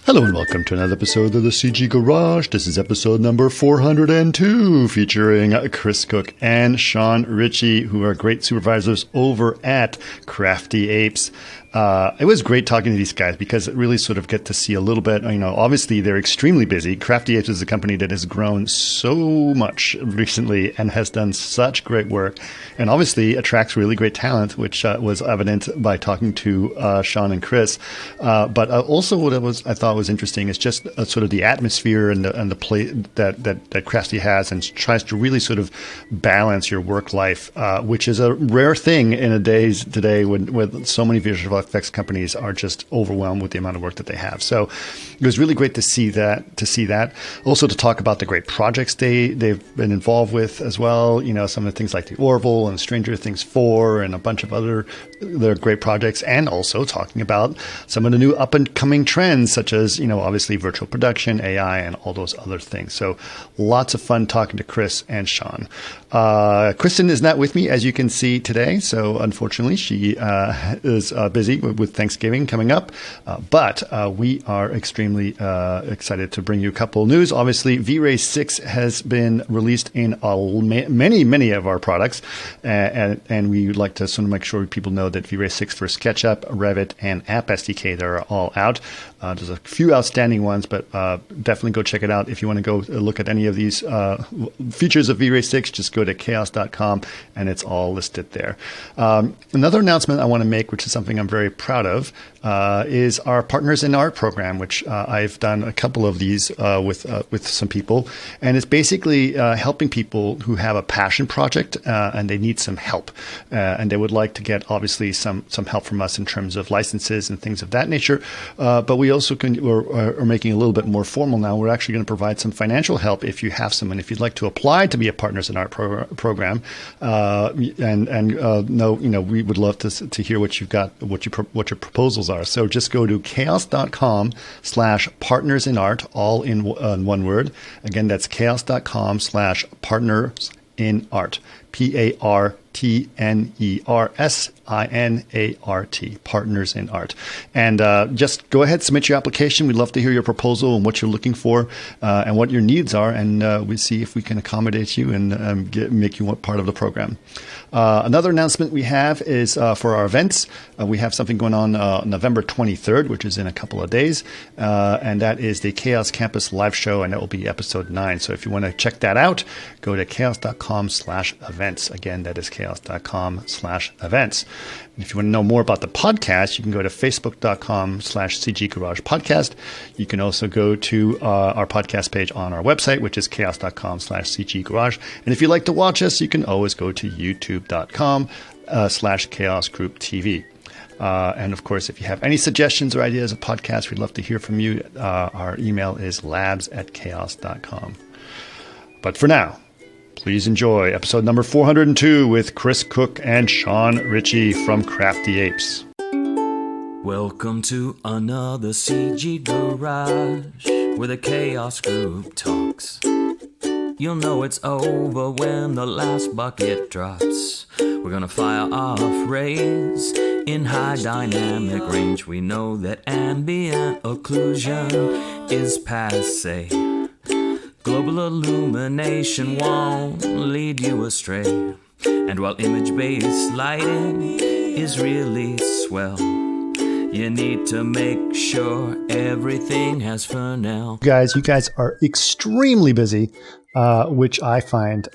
Hello and welcome to another episode of the CG Garage. This is episode number 402, featuring Chris Cook and Sean Ritchie, who are great supervisors over at Crafty Apes. It was great talking to these guys because it really sort of get to see a little bit, obviously they're extremely busy. Crafty Apes is a company that has grown so much recently and has done such great work and obviously attracts really great talent, which was evident by talking to Sean and Chris. But also what I thought was interesting is just sort of the atmosphere and the play that Crafty has and tries to really sort of balance your work life, which is a rare thing in a days today when so many visual effects companies are just overwhelmed with the amount of work that they have. So it was really great to see that. Also to talk about the great projects they've been involved with as well. Some of the things like the Orville and Stranger Things 4 and a bunch of other great projects, and also talking about some of the new up and coming trends such as, obviously virtual production, AI, and all those other things. So lots of fun talking to Chris and Sean. Kristen is not with me, as you can see today. So unfortunately, she is busy with Thanksgiving coming up. But we are extremely excited to bring you a couple of news. Obviously, V-Ray 6 has been released in many of our products. And we would like to sort of make sure people know that V-Ray 6 for SketchUp, Revit, and App SDK, they're all out. There's a few outstanding ones, but definitely go check it out. If you want to go look at any of these features of V-Ray 6, just go to chaos.com and it's all listed there. Another announcement I want to make, which is something I'm very proud of, is our Partners in Art program, which I've done a couple of these with some people. And it's basically helping people who have a passion project and they need some help. And they would like to get, obviously, some help from us in terms of licenses and things of that nature. But we also are making it a little bit more formal now. We're actually going to provide some financial help if you have some. And if you'd like to apply to be a Partners in Art program, we would love to hear what you've got, what your proposals are. So just go to chaos.com/partnersinart, all in one word. Again, that's chaos.com/partnersinart, PARTNERSINART, Partners in Art. And just go ahead, submit your application. We'd love to hear your proposal and what you're looking for and what your needs are. And we see if we can accommodate you and make you part of the program. Another announcement we have is for our events. We have something going on November 23rd, which is in a couple of days. And that is the Chaos Campus live show, and that will be episode 9. So if you want to check that out, go to chaos.com/events. Again, that is chaos.com/events. And if you want to know more about the podcast, you can go to facebook.com/CG Garage Podcast. You can also go to our podcast page on our website, which is chaos.com/CG Garage. And if you'd like to watch us, you can always go to youtube.com/Chaos Group TV. And of course, if you have any suggestions or ideas of podcasts, we'd love to hear from you. Our email is labs@chaos.com. But for now, please enjoy episode number 402 with Chris Cook and Sean Ritchie from Crafty Apes. Welcome to another CG Garage, where the Chaos Group talks. You'll know it's over when the last bucket drops. We're gonna fire off rays in high dynamic range. We know that ambient occlusion is passé. Global illumination won't lead you astray. And while image-based lighting is really swell, you need to make sure everything has Fresnel. You guys are extremely busy, which I find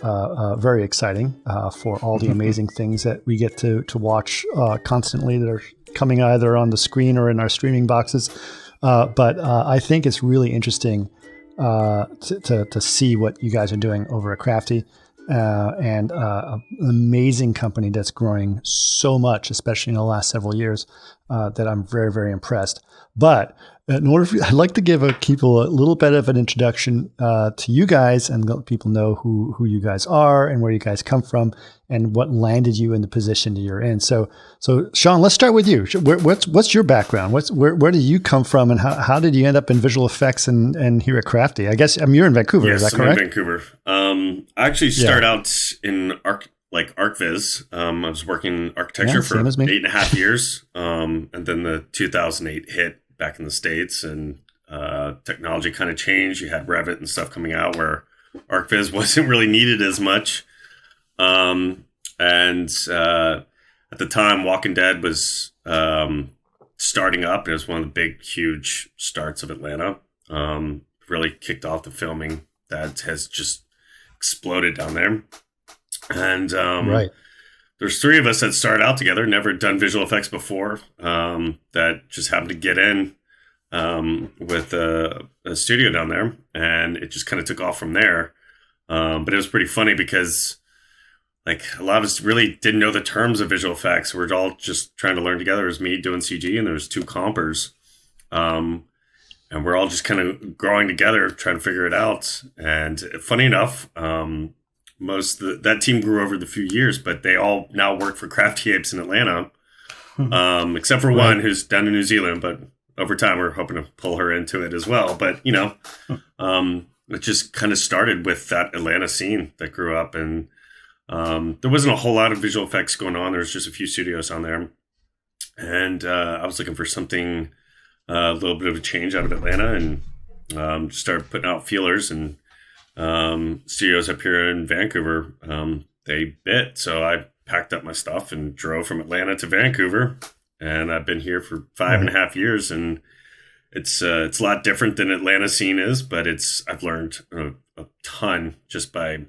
very exciting for all the amazing things that we get to watch constantly that are coming either on the screen or in our streaming boxes. But I think it's really interesting to see what you guys are doing over at Crafty, and an amazing company that's growing so much, especially in the last several years, that I'm very, very impressed. But in order I'd like to give people a little bit of an introduction to you guys and let people know who you guys are and where you guys come from and what landed you in the position that you're in. So Sean, let's start with you. What's your background? Where do you come from, and how did you end up in visual effects and here at Crafty? I guess you're in Vancouver. Yes, is that correct? I'm in Vancouver. I actually started out in ArcViz. I was working in architecture for 8.5 years. And then the 2008 hit back in the States, and technology kind of changed. You had Revit and stuff coming out where ArcViz wasn't really needed as much. And at the time, Walking Dead was starting up. It was one of the big, huge starts of Atlanta. Really kicked off the filming that has just exploded down there. And Right. there's three of us that started out together, never done visual effects before, that just happened to get in with a studio down there. And it just kind of took off from there. But it was pretty funny because like a lot of us really didn't know the terms of visual effects. We're all just trying to learn together. It was me doing CG and there was two compers. And we're all just kind of growing together, trying to figure it out. And funny enough, that team grew over the few years, but they all now work for Crafty Apes in Atlanta, except for one who's down in New Zealand. But over time, we're hoping to pull her into it as well. But, it just kind of started with that Atlanta scene that grew up. And there wasn't a whole lot of visual effects going on. There was just a few studios on there. And I was looking for something, a little bit of a change out of Atlanta, and just started putting out feelers. And studios up here in Vancouver, they bit. So I packed up my stuff and drove from Atlanta to Vancouver. And I've been here for 5.5 years. And it's a lot different than Atlanta scene is, but I've learned a ton just by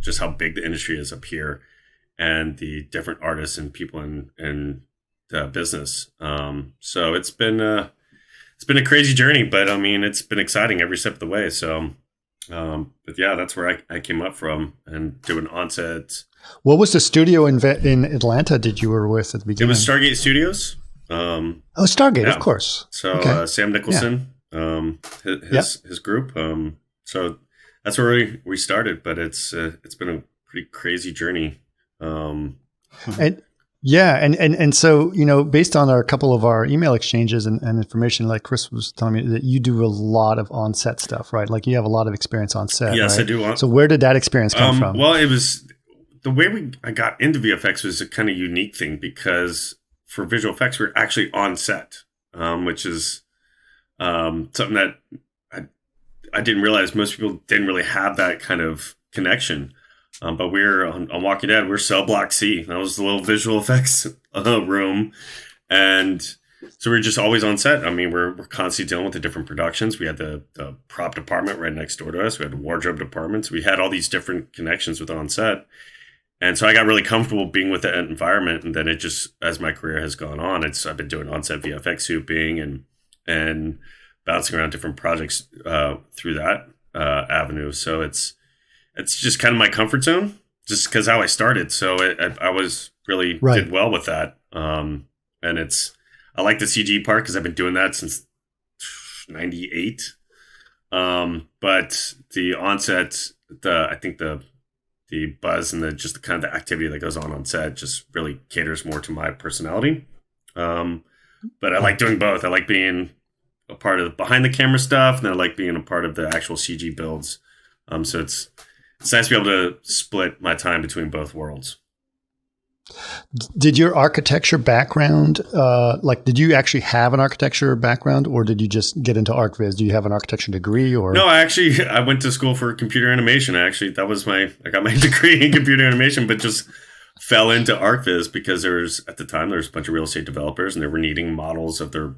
just how big the industry is up here and the different artists and people in business. So it's been a crazy journey, but I mean, it's been exciting every step of the way. So, but yeah, that's where I came up from, and doing onset. What was the studio in Atlanta that you were with at the beginning? It was Stargate Studios. Stargate, yeah. Of course. So Sam Nicholson, his group. So that's where we started, but it's been a pretty crazy journey. And so, based on a couple of our email exchanges and information, like Chris was telling me that you do a lot of on-set stuff, right? Like you have a lot of experience on set. Yes, right? I do. So where did that experience come from? Well, it was the way I got into VFX was a kind of unique thing, because for visual effects, we're actually on set, which is something that I didn't realize most people didn't really have that kind of connection. But we're on Walking Dead, we're cell block C. That was the little visual effects room. And so we're just always on set. I mean, we're constantly dealing with the different productions. We had the prop department right next door to us. We had the wardrobe departments. We had all these different connections with on set. And so I got really comfortable being with that environment. And then it just, as my career has gone on, I've been doing on-set VFX souping and bouncing around different projects through that avenue. So it's just kind of my comfort zone, just because how I started. So I was really did well with that. And I like the CG part because I've been doing that since 98. But the onset, I think the buzz and the kind of the activity that goes on set just really caters more to my personality. But I like doing both. I like being a part of the behind the camera stuff, and I like being a part of the actual CG builds. So it's nice to be able to split my time between both worlds. Did your architecture background, did you actually have an architecture background, or did you just get into ArcViz? Do you have an architecture degree, or? No, I went to school for computer animation. I got my degree in computer animation, but just fell into ArcViz because at the time there was a bunch of real estate developers, and they were needing models of their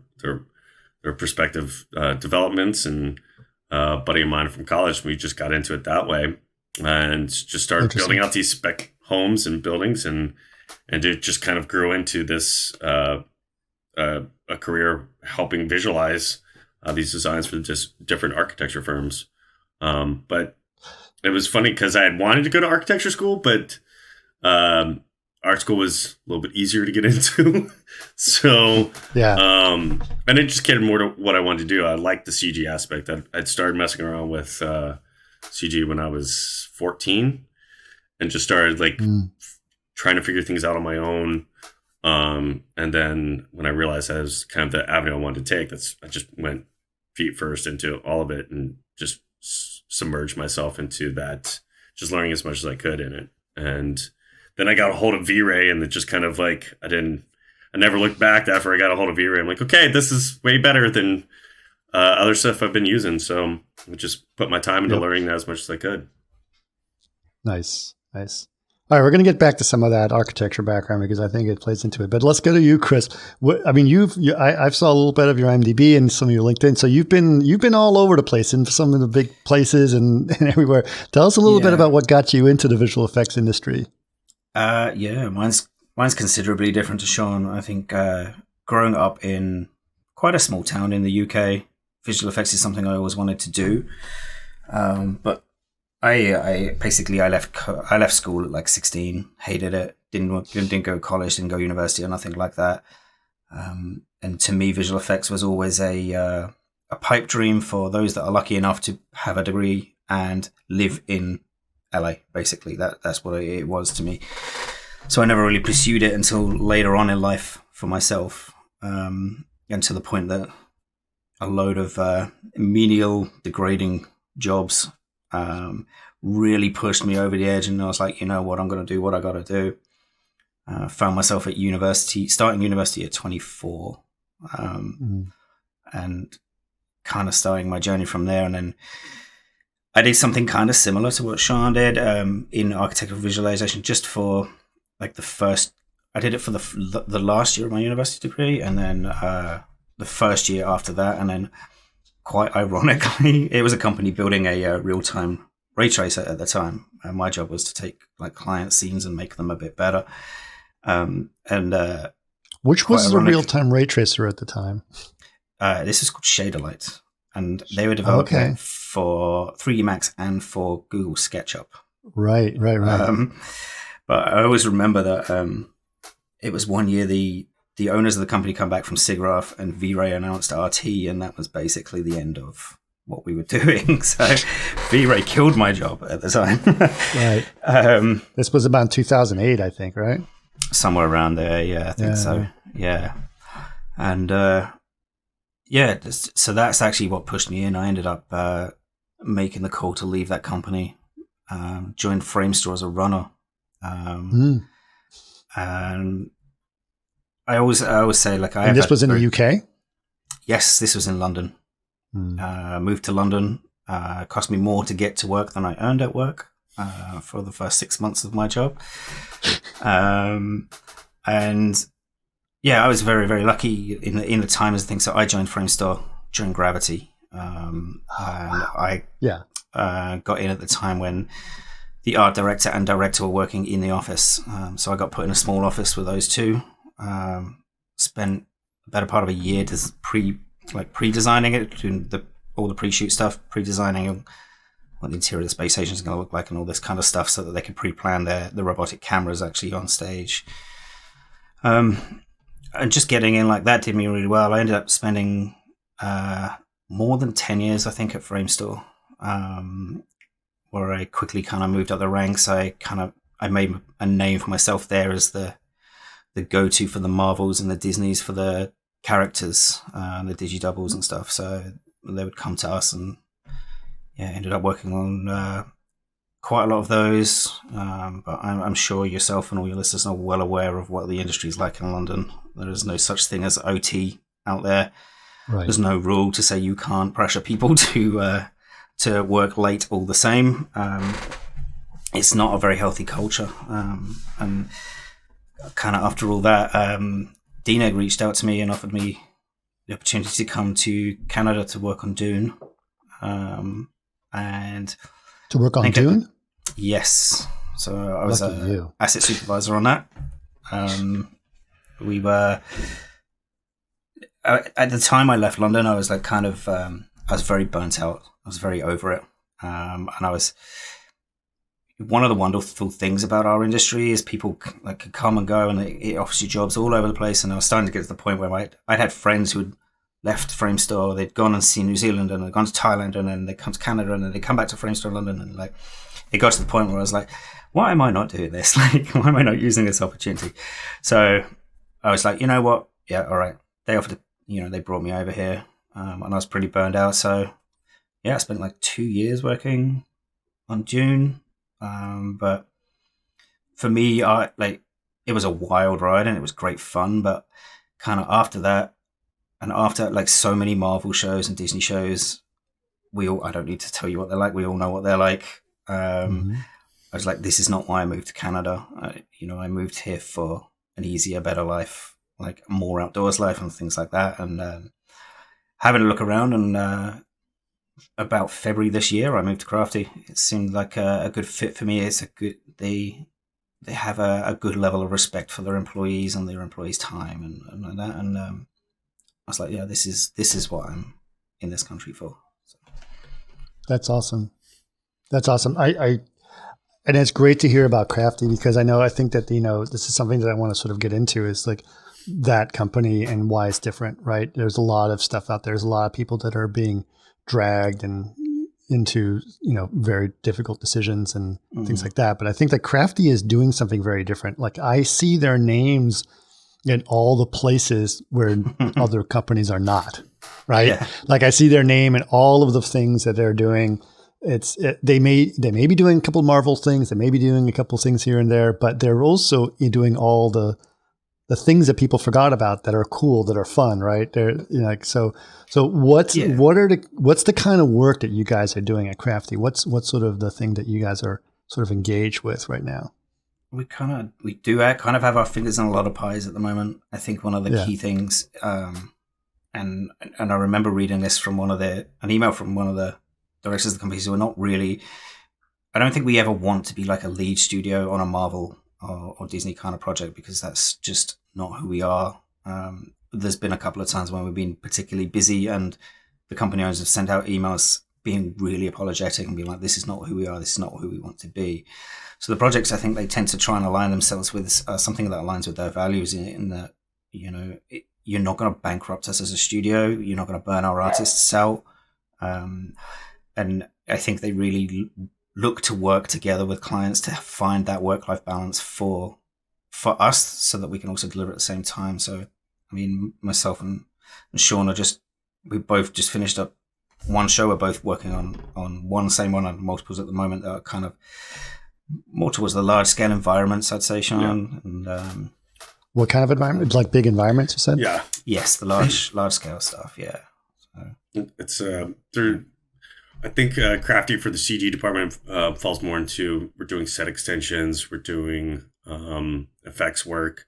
prospective developments. And a buddy of mine from college, we just got into it that way, and just started building out these spec homes and buildings, and it just kind of grew into this a career helping visualize these designs for just different architecture firms. But it was funny because I had wanted to go to architecture school, but art school was a little bit easier to get into. So and it just catered more to what I wanted to do. I liked the CG aspect. I'd started messing around with CG when I was 14, and just started trying to figure things out on my own. And then when I realized that was kind of the avenue I wanted to take, I just went feet first into all of it and just submerged myself into that, just learning as much as I could in it. And then I got a hold of V-Ray, and it just kind of I never looked back after I got a hold of V-Ray. I'm like, okay, this is way better than other stuff I've been using. So I just put my time into learning that as much as I could. Nice. All right, we're going to get back to some of that architecture background because I think it plays into it. But let's go to you, Chris. I've saw a little bit of your IMDb and some of your LinkedIn. So you've been all over the place in some of the big places and everywhere. Tell us a little bit about what got you into the visual effects industry. Mine's considerably different to Sean. I think growing up in quite a small town in the UK, visual effects is something I always wanted to do. But I left school at like 16, hated it, didn't go to college, didn't go to university or nothing like that. And to me, visual effects was always a pipe dream for those that are lucky enough to have a degree and live in LA. Basically, that's what it was to me. So I never really pursued it until later on in life for myself, and to the point that a load of menial, degrading jobs really pushed me over the edge, and I was like, you know what, I'm going to do what I got to do. Found myself at starting university at 24, and kind of starting my journey from there. And then I did something kind of similar to what Sean did in architectural visualization, just for like I did it for the last year of my university degree, and then the first year after that, and then quite ironically, it was a company building a real-time ray tracer at the time, and my job was to take like client scenes and make them a bit better. Which was the real-time ray tracer at the time? This is called Shaderlight, and they were developing it for 3D Max and for Google SketchUp. Right. But I always remember that it was one year the owners of the company come back from SIGGRAPH, and V-Ray announced RT, and that was basically the end of what we were doing. So V-Ray killed my job at the time. Right. This was about 2008, I think, right? Somewhere around there, yeah, I think so. Yeah. And so that's actually what pushed me in. I ended up making the call to leave that company, joined Framestore as a runner. And I always say, like, and this was in the UK? Yes, this was in London. Moved to London. Cost me more to get to work than I earned at work for the first 6 months of my job. And yeah, I was very, very lucky in the time as things. So I joined Framestore during Gravity. And I got in at the time when the art director and director were working in the office. So I got put in a small office with those two. Spent a better part of a year just pre-designing it, doing all the pre-shoot stuff, pre-designing what the interior of the space station is going to look like and all this kind of stuff, so that they could pre-plan the robotic cameras actually on stage. And just getting in like that did me really well. I ended up spending more than 10 years, I think, at Framestore, where I quickly kind of moved up the ranks. I made a name for myself there as the go-to for the Marvels and the Disneys for the characters, the digi-doubles and stuff. So they would come to us, and ended up working on quite a lot of those. But I'm sure yourself and all your listeners are well aware of what the industry is like in London. There is no such thing as OT out there. Right. There's no rule to say you can't pressure people to work late all the same. It's not a very healthy culture. And kind of after all that, DNEG reached out to me and offered me the opportunity to come to Canada to work on Dune. And to work on Dune? Yes. So I was an asset supervisor on that. We were at the time I left London. I was like I was very burnt out. I was very over it. And I was. One of the wonderful things about our industry is people could come and go, and it offers you jobs all over the place. And I was starting to get to the point where I'd had friends who had left Framestore, they'd gone and seen New Zealand, and they'd gone to Thailand, and then they'd come to Canada, and then they'd come back to Framestore London, and like it got to the point where I was like, why am I not doing this? Like, why am I not using this opportunity? So I was like, you know what? Yeah, all right. They offered, they brought me over here, and I was pretty burned out. So yeah, I spent like 2 years working on Dune. But for me, it was a wild ride and it was great fun. But kind of after that, And after like so many Marvel shows and Disney shows, I don't need to tell you what they're like. We all know what they're like. I was like, this is not why I moved to Canada. I moved here for an easier, better life, like more outdoors life and things like that. And having a look around, and about February this year, I moved to Crafty. It seemed like a good fit for me. It's they have a good level of respect for their employees and their employees' time and like that. And I was like, yeah, this is what I'm in this country for. So. That's awesome. That's awesome. And it's great to hear about Crafty, because I think that, this is something that I want to sort of get into, is like that company and why it's different, right? There's a lot of stuff out there. There's a lot of people that are being dragged and into, very difficult decisions and things like that. But I think that Crafty is doing something very different. Like, I see their names in all the places where other companies are not, right? Yeah. Like, I see their name in all of the things that they're doing. They may be doing a couple of Marvel things, they may be doing a couple of things here and there, but they're also doing all the things that people forgot about that are cool, that are fun, right? They're so what's the kind of work that you guys are doing at Crafty? What's sort of the thing that you guys are sort of engaged with right now? We kind of have our fingers in a lot of pies at the moment. I think one of the key things, and I remember reading this from an email from one of the directors of the companies who are not really, I don't think we ever want to be like a lead studio on a Marvel or Disney kind of project, because that's just not who we are. There's been a couple of times when we've been particularly busy and the company owners have sent out emails being really apologetic and being like, this is not who we are, this is not who we want to be. So the projects, I think they tend to try and align themselves with something that aligns with their values, in that, you're not going to bankrupt us as a studio, you're not going to burn our artists out. And I think they really look to work together with clients to find that work-life balance for us, so that we can also deliver at the same time. So, I mean, myself and Sean we both just finished up one show. We're both working on same one on multiples at the moment that are kind of more towards the large-scale environments, I'd say, Sean. Yeah. And what kind of environment? Like big environments, you said? Yeah. Yes, the large-scale stuff, yeah. So. It's I think Crafty for the CG department falls more into, we're doing set extensions, we're doing effects work.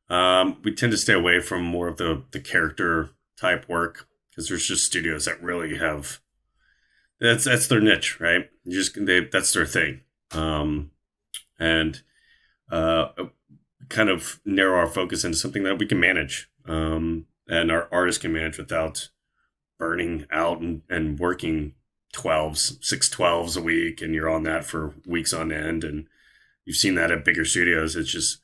We tend to stay away from more of the character type work, because there's just studios that really have, that's their niche, right? That's their thing. And kind of narrow our focus into something that we can manage, and our artists can manage without burning out and working 6 12s a week, and you're on that for weeks on end. And you've seen that at bigger studios. It's just,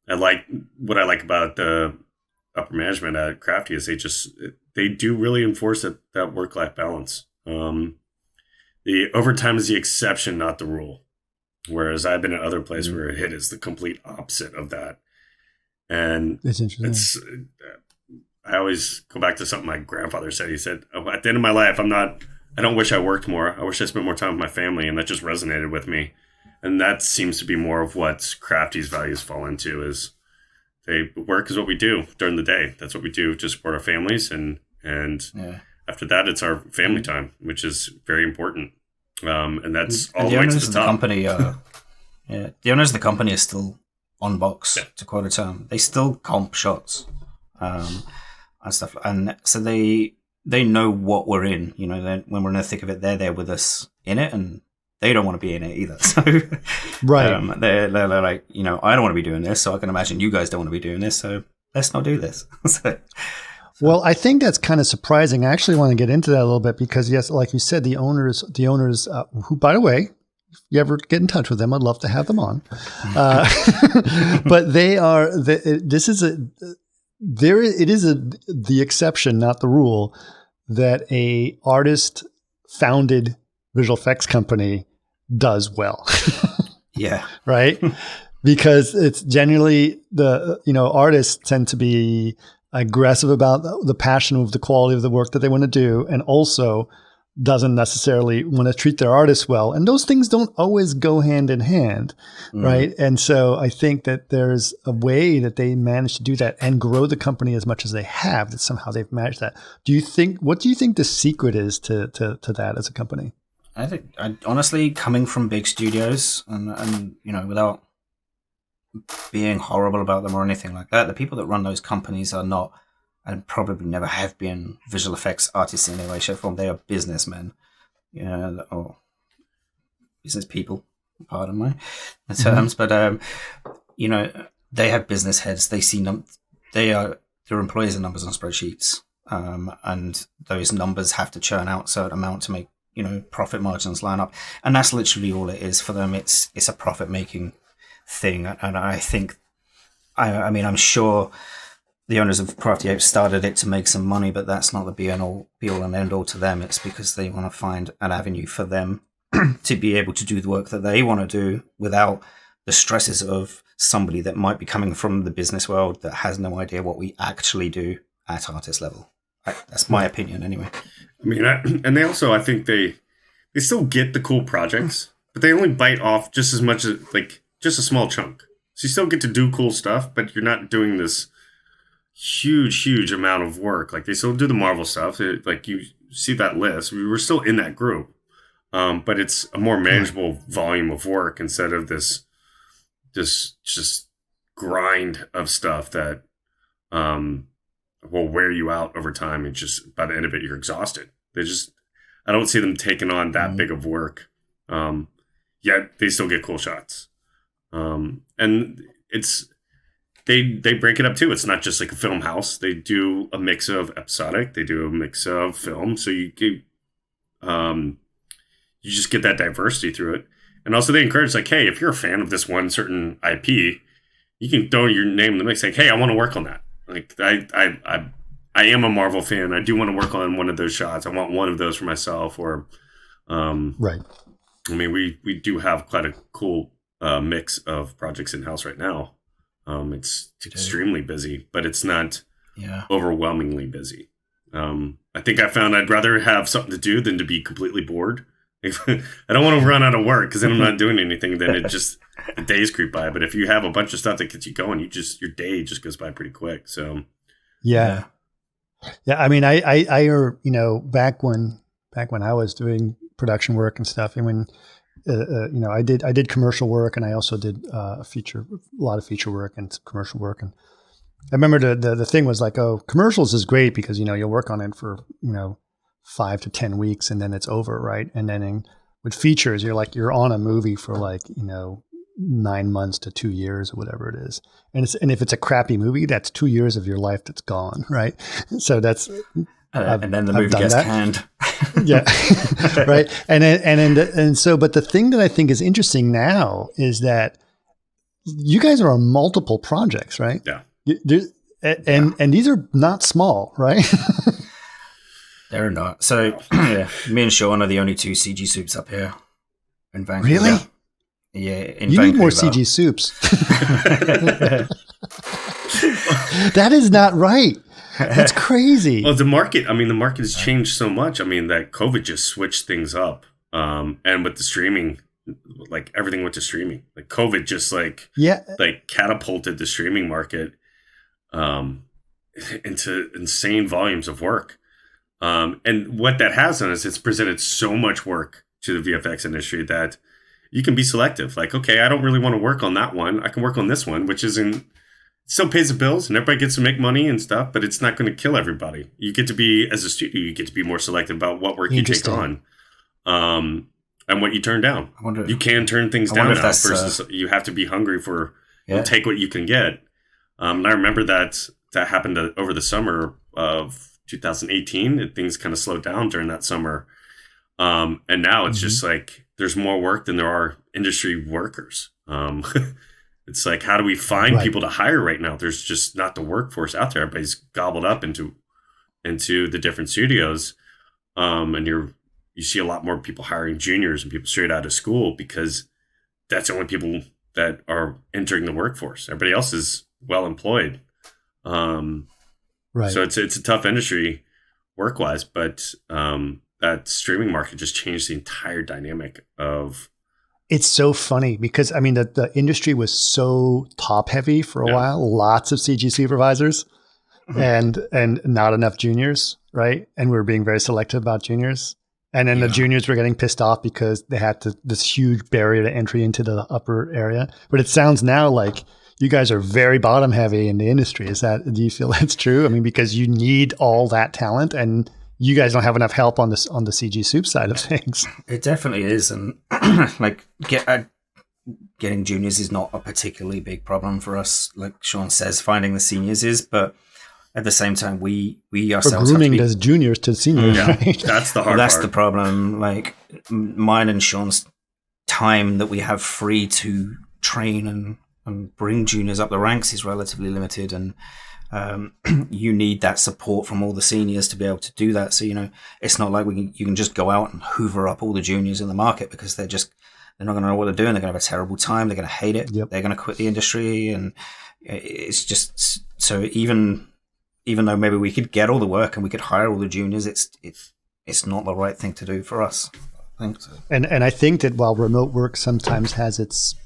what I like about the upper management at Crafty is they do really enforce that work-life balance. The overtime is the exception, not the rule. Whereas I've been at other places where it is the complete opposite of that. And it's interesting. I always go back to something my grandfather said. He said, at the end of my life, I don't wish I worked more. I wish I spent more time with my family. And that just resonated with me. And that seems to be more of what Crafty's values fall into, is work is what we do during the day. That's what we do to support our families. And after that, it's our family time, which is very important. And that's all the way to the top. Company, the owners of the company are still on box, to quote a term. They still comp shots and stuff. And so they know what we're in. When we're in the thick of it, they're there with us in it, and they don't want to be in it either. So, right. They're like, I don't want to be doing this, so I can imagine you guys don't want to be doing this, so let's not do this. Well, I think that's kind of surprising. I actually want to get into that a little bit, because yes, like you said, the owners, who, by the way, if you ever get in touch with them, I'd love to have them on. But they are, it is the exception, not the rule, that a artist founded visual effects company does well. Yeah. Right. Because it's generally artists tend to be aggressive about the passion of the quality of the work that they want to do. And also doesn't necessarily want to treat their artists well. And those things don't always go hand in hand, right? And so I think that there's a way that they manage to do that and grow the company as much as they have, that somehow they've managed that. What do you think the secret is to that as a company? I think, honestly, coming from big studios and without being horrible about them or anything like that, the people that run those companies are not, and probably never have been, visual effects artists in any way, shape, or form. They are businessmen, or business people, pardon my terms. But they have business heads. They see their employees are numbers on spreadsheets, and those numbers have to churn out a certain amount to make profit margins line up, and that's literally all it is for them. It's a profit making thing, and I think, I'm sure the owners of Crafty Apes started it to make some money, but that's not the be all and end all to them. It's because they want to find an avenue for them to be able to do the work that they want to do without the stresses of somebody that might be coming from the business world that has no idea what we actually do at artist level. That's my opinion anyway. And they also, I think they still get the cool projects, but they only bite off just as much as, like, just a small chunk. So you still get to do cool stuff, but you're not doing this huge amount of work. Like, they still do the Marvel stuff. Like, you see that list. We were still in that group. But it's a more manageable volume of work instead of this just grind of stuff that will wear you out over time. And just by the end of it, you're exhausted. I don't see them taking on that big of work. Yet they still get cool shots. And they break it up too. It's not just like a film house. They do a mix of episodic. They do a mix of film. So you just get that diversity through it. And also they encourage, like, hey, if you're a fan of this one certain IP, you can throw your name in the mix. Like, hey, I want to work on that. Like, I am a Marvel fan. I do want to work on one of those shots. I want one of those for myself. Or, right. We do have quite a cool mix of projects in house right now. It's extremely busy, but it's not overwhelmingly busy. I think I found I'd rather have something to do than to be completely bored. I don't want to run out of work because then I'm not doing anything. Then the days creep by. But if you have a bunch of stuff that gets you going, your day just goes by pretty quick. So yeah. I mean, I back when I was doing production work and stuff, and when I did commercial work, and I also did a lot of feature work and commercial work. And I remember the thing was like, oh, commercials is great because you'll work on it for 5 to 10 weeks and then it's over, right? And then with features, you're on a movie for 9 months to 2 years or whatever it is. And if it's a crappy movie, that's 2 years of your life that's gone, right? So that's and then the movie gets canned. Yeah, right. But the thing that I think is interesting now is that you guys are on multiple projects, right? Yeah. And these are not small, right? They're not. So, yeah, me and Sean are the only two CG soups up here in Vancouver. Really? Yeah, in you Vancouver. need more CG soups. That is not right. That's crazy. Well, the market has changed so much. That COVID just switched things up. And with the streaming, like, everything went to streaming. Like, COVID just catapulted the streaming market into insane volumes of work. And what that has done is it's presented so much work to the VFX industry that you can be selective. Like, okay, I don't really want to work on that one. I can work on this one, which still pays the bills and everybody gets to make money and stuff, but it's not going to kill everybody. You get to be, as a studio, you get to be more selective about what work you take on, and what you turn down. You can turn things down now versus you have to be hungry for, take what you can get. And I remember that happened over the summer of 2018, and things kind of slowed down during that summer. And now it's just like, there's more work than there are industry workers. It's like, how do we find people to hire right now? There's just not the workforce out there. Everybody's gobbled up into the different studios. And you see a lot more people hiring juniors and people straight out of school because that's the only people that are entering the workforce. Everybody else is well employed. Right. So it's a tough industry work-wise, but that streaming market just changed the entire dynamic of. It's so funny because I mean the industry was so top heavy for a while. Lots of CG supervisors and not enough juniors, right? And we were being very selective about juniors. And then the juniors were getting pissed off because they had this huge barrier to entry into the upper area. But it sounds now like you guys are very bottom heavy in the industry. Do you feel that's true? I mean, because you need all that talent and you guys don't have enough help on the CG soup side of things. It definitely is. And like getting juniors is not a particularly big problem for us. Like Sean says, finding the seniors is, but at the same time, we ourselves for grooming as juniors to seniors. Yeah, right? That's the hard That's part. the problem. Like mine and Sean's time that we have free to train and bring juniors up the ranks is relatively limited. And you need that support from all the seniors to be able to do that. So, it's not like you can just go out and hoover up all the juniors in the market because they're not going to know what they're doing. They're going to have a terrible time. They're going to hate it. Yep. They're going to quit the industry. And it's just, so even though maybe we could get all the work and we could hire all the juniors, it's not the right thing to do for us. I think so. And I think that while remote work sometimes has its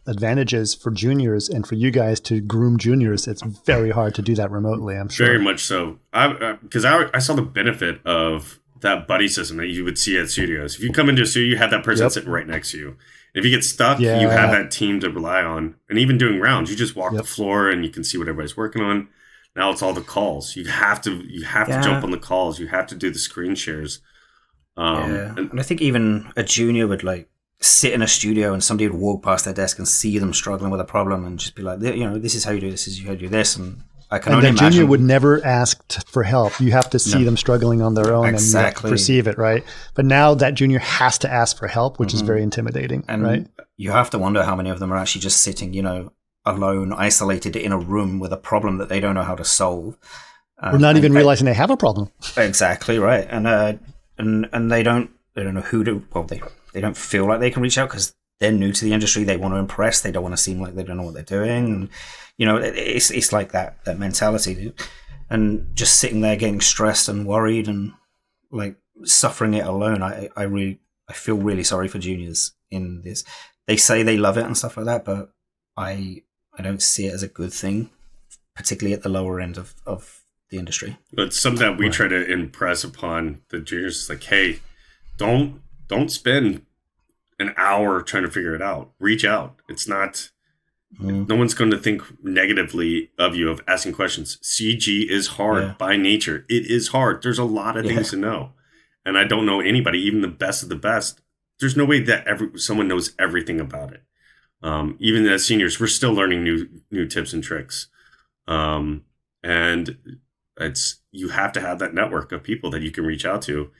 advantages for juniors and for you guys to groom juniors, it's very hard to do that remotely, I'm sure. Very much so. Because I saw the benefit of that buddy system that you would see at studios. If you come into a studio, you have that person sitting right next to you. And if you get stuck, you have that team to rely on. And even doing rounds, you just walk the floor and you can see what everybody's working on. Now it's all the calls. You have to jump on the calls. You have to do the screen shares. And I think even a junior would like sit in a studio and somebody would walk past their desk and see them struggling with a problem and just be like, this is how you do this, is how you do this. And I can only imagine. Junior would never ask for help. You have to see them struggling on their own and you have to perceive it, right? But now that junior has to ask for help, which is very intimidating, and right? You have to wonder how many of them are actually just sitting, alone, isolated in a room with a problem that they don't know how to solve. Or not even realizing they have a problem. Exactly right. And they don't know who to, they don't feel like they can reach out because they're new to the industry. They want to impress. They don't want to seem like they don't know what they're doing. And, it's like that mentality. And just sitting there getting stressed and worried and like suffering it alone. I feel really sorry for juniors in this. They say they love it and stuff like that, but I don't see it as a good thing, particularly at the lower end of the industry. But something that we try to impress upon the juniors is like, hey, don't spend an hour trying to figure it out. Reach out. It's not, no one's going to think negatively of you of asking questions. CG is hard by nature. It is hard. There's a lot of things to know. And I don't know anybody, even the best of the best. There's no way that someone knows everything about it. Even as seniors, we're still learning new tips and tricks. And you have to have that network of people that you can reach out to.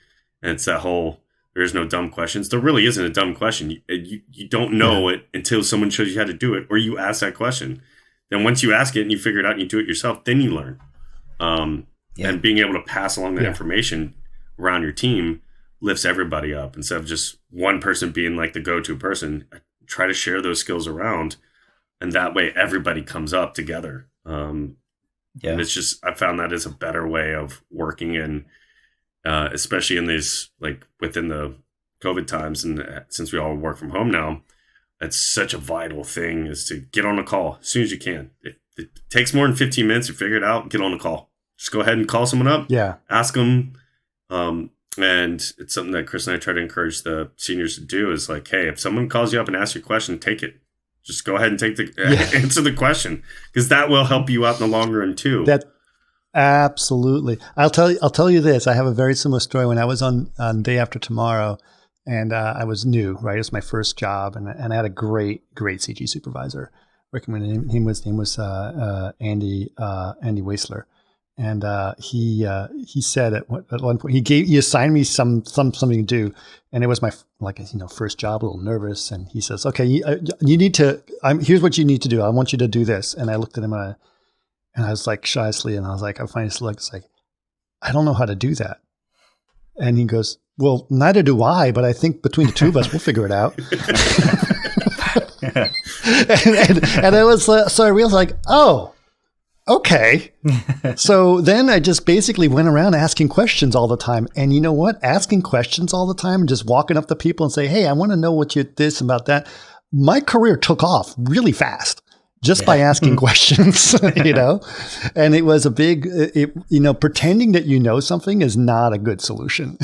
And it's that whole, there is no dumb questions. There really isn't a dumb question. You don't know it until someone shows you how to do it, or you ask that question. Then once you ask it and you figure it out and you do it yourself, then you learn. And being able to pass along that information around your team lifts everybody up. Instead of just one person being like the go-to person, try to share those skills around. And that way everybody comes up together. And it's just, I found that is a better way of working in, especially in these, like within the COVID times. And since we all work from home now, it's such a vital thing is to get on a call as soon as you can. If it takes more than 15 minutes to figure it out, get on a call. Just go ahead and call someone up. Yeah. Ask them. And it's something that Chris and I try to encourage the seniors to do is like, hey, if someone calls you up and asks you a question, take it. Just go ahead and take answer the question, because that will help you out in the long run too. That absolutely. I'll tell you this. I have a very similar story. When I was on Day After Tomorrow, and I was new, right? It was my first job, and I had a great CG supervisor working with him. His name was Andy Waisler. And he said at one point he assigned me something to do, and it was my first job, a little nervous. And he says, "Okay, you need to. Here's what you need to do. I want you to do this." And I looked at him and I was like shyly, and I was like, I finally looked, it's like, I don't know how to do that. And he goes, "Well, neither do I, but I think between the two of us, we'll figure it out." and I was so I realized like, oh. okay. So then I just basically went around asking questions all the time. And you know what? Asking questions all the time and just walking up to people and say, hey, I want to know what you this about that. My career took off really fast just by asking questions, and it was a big, pretending that you know something is not a good solution.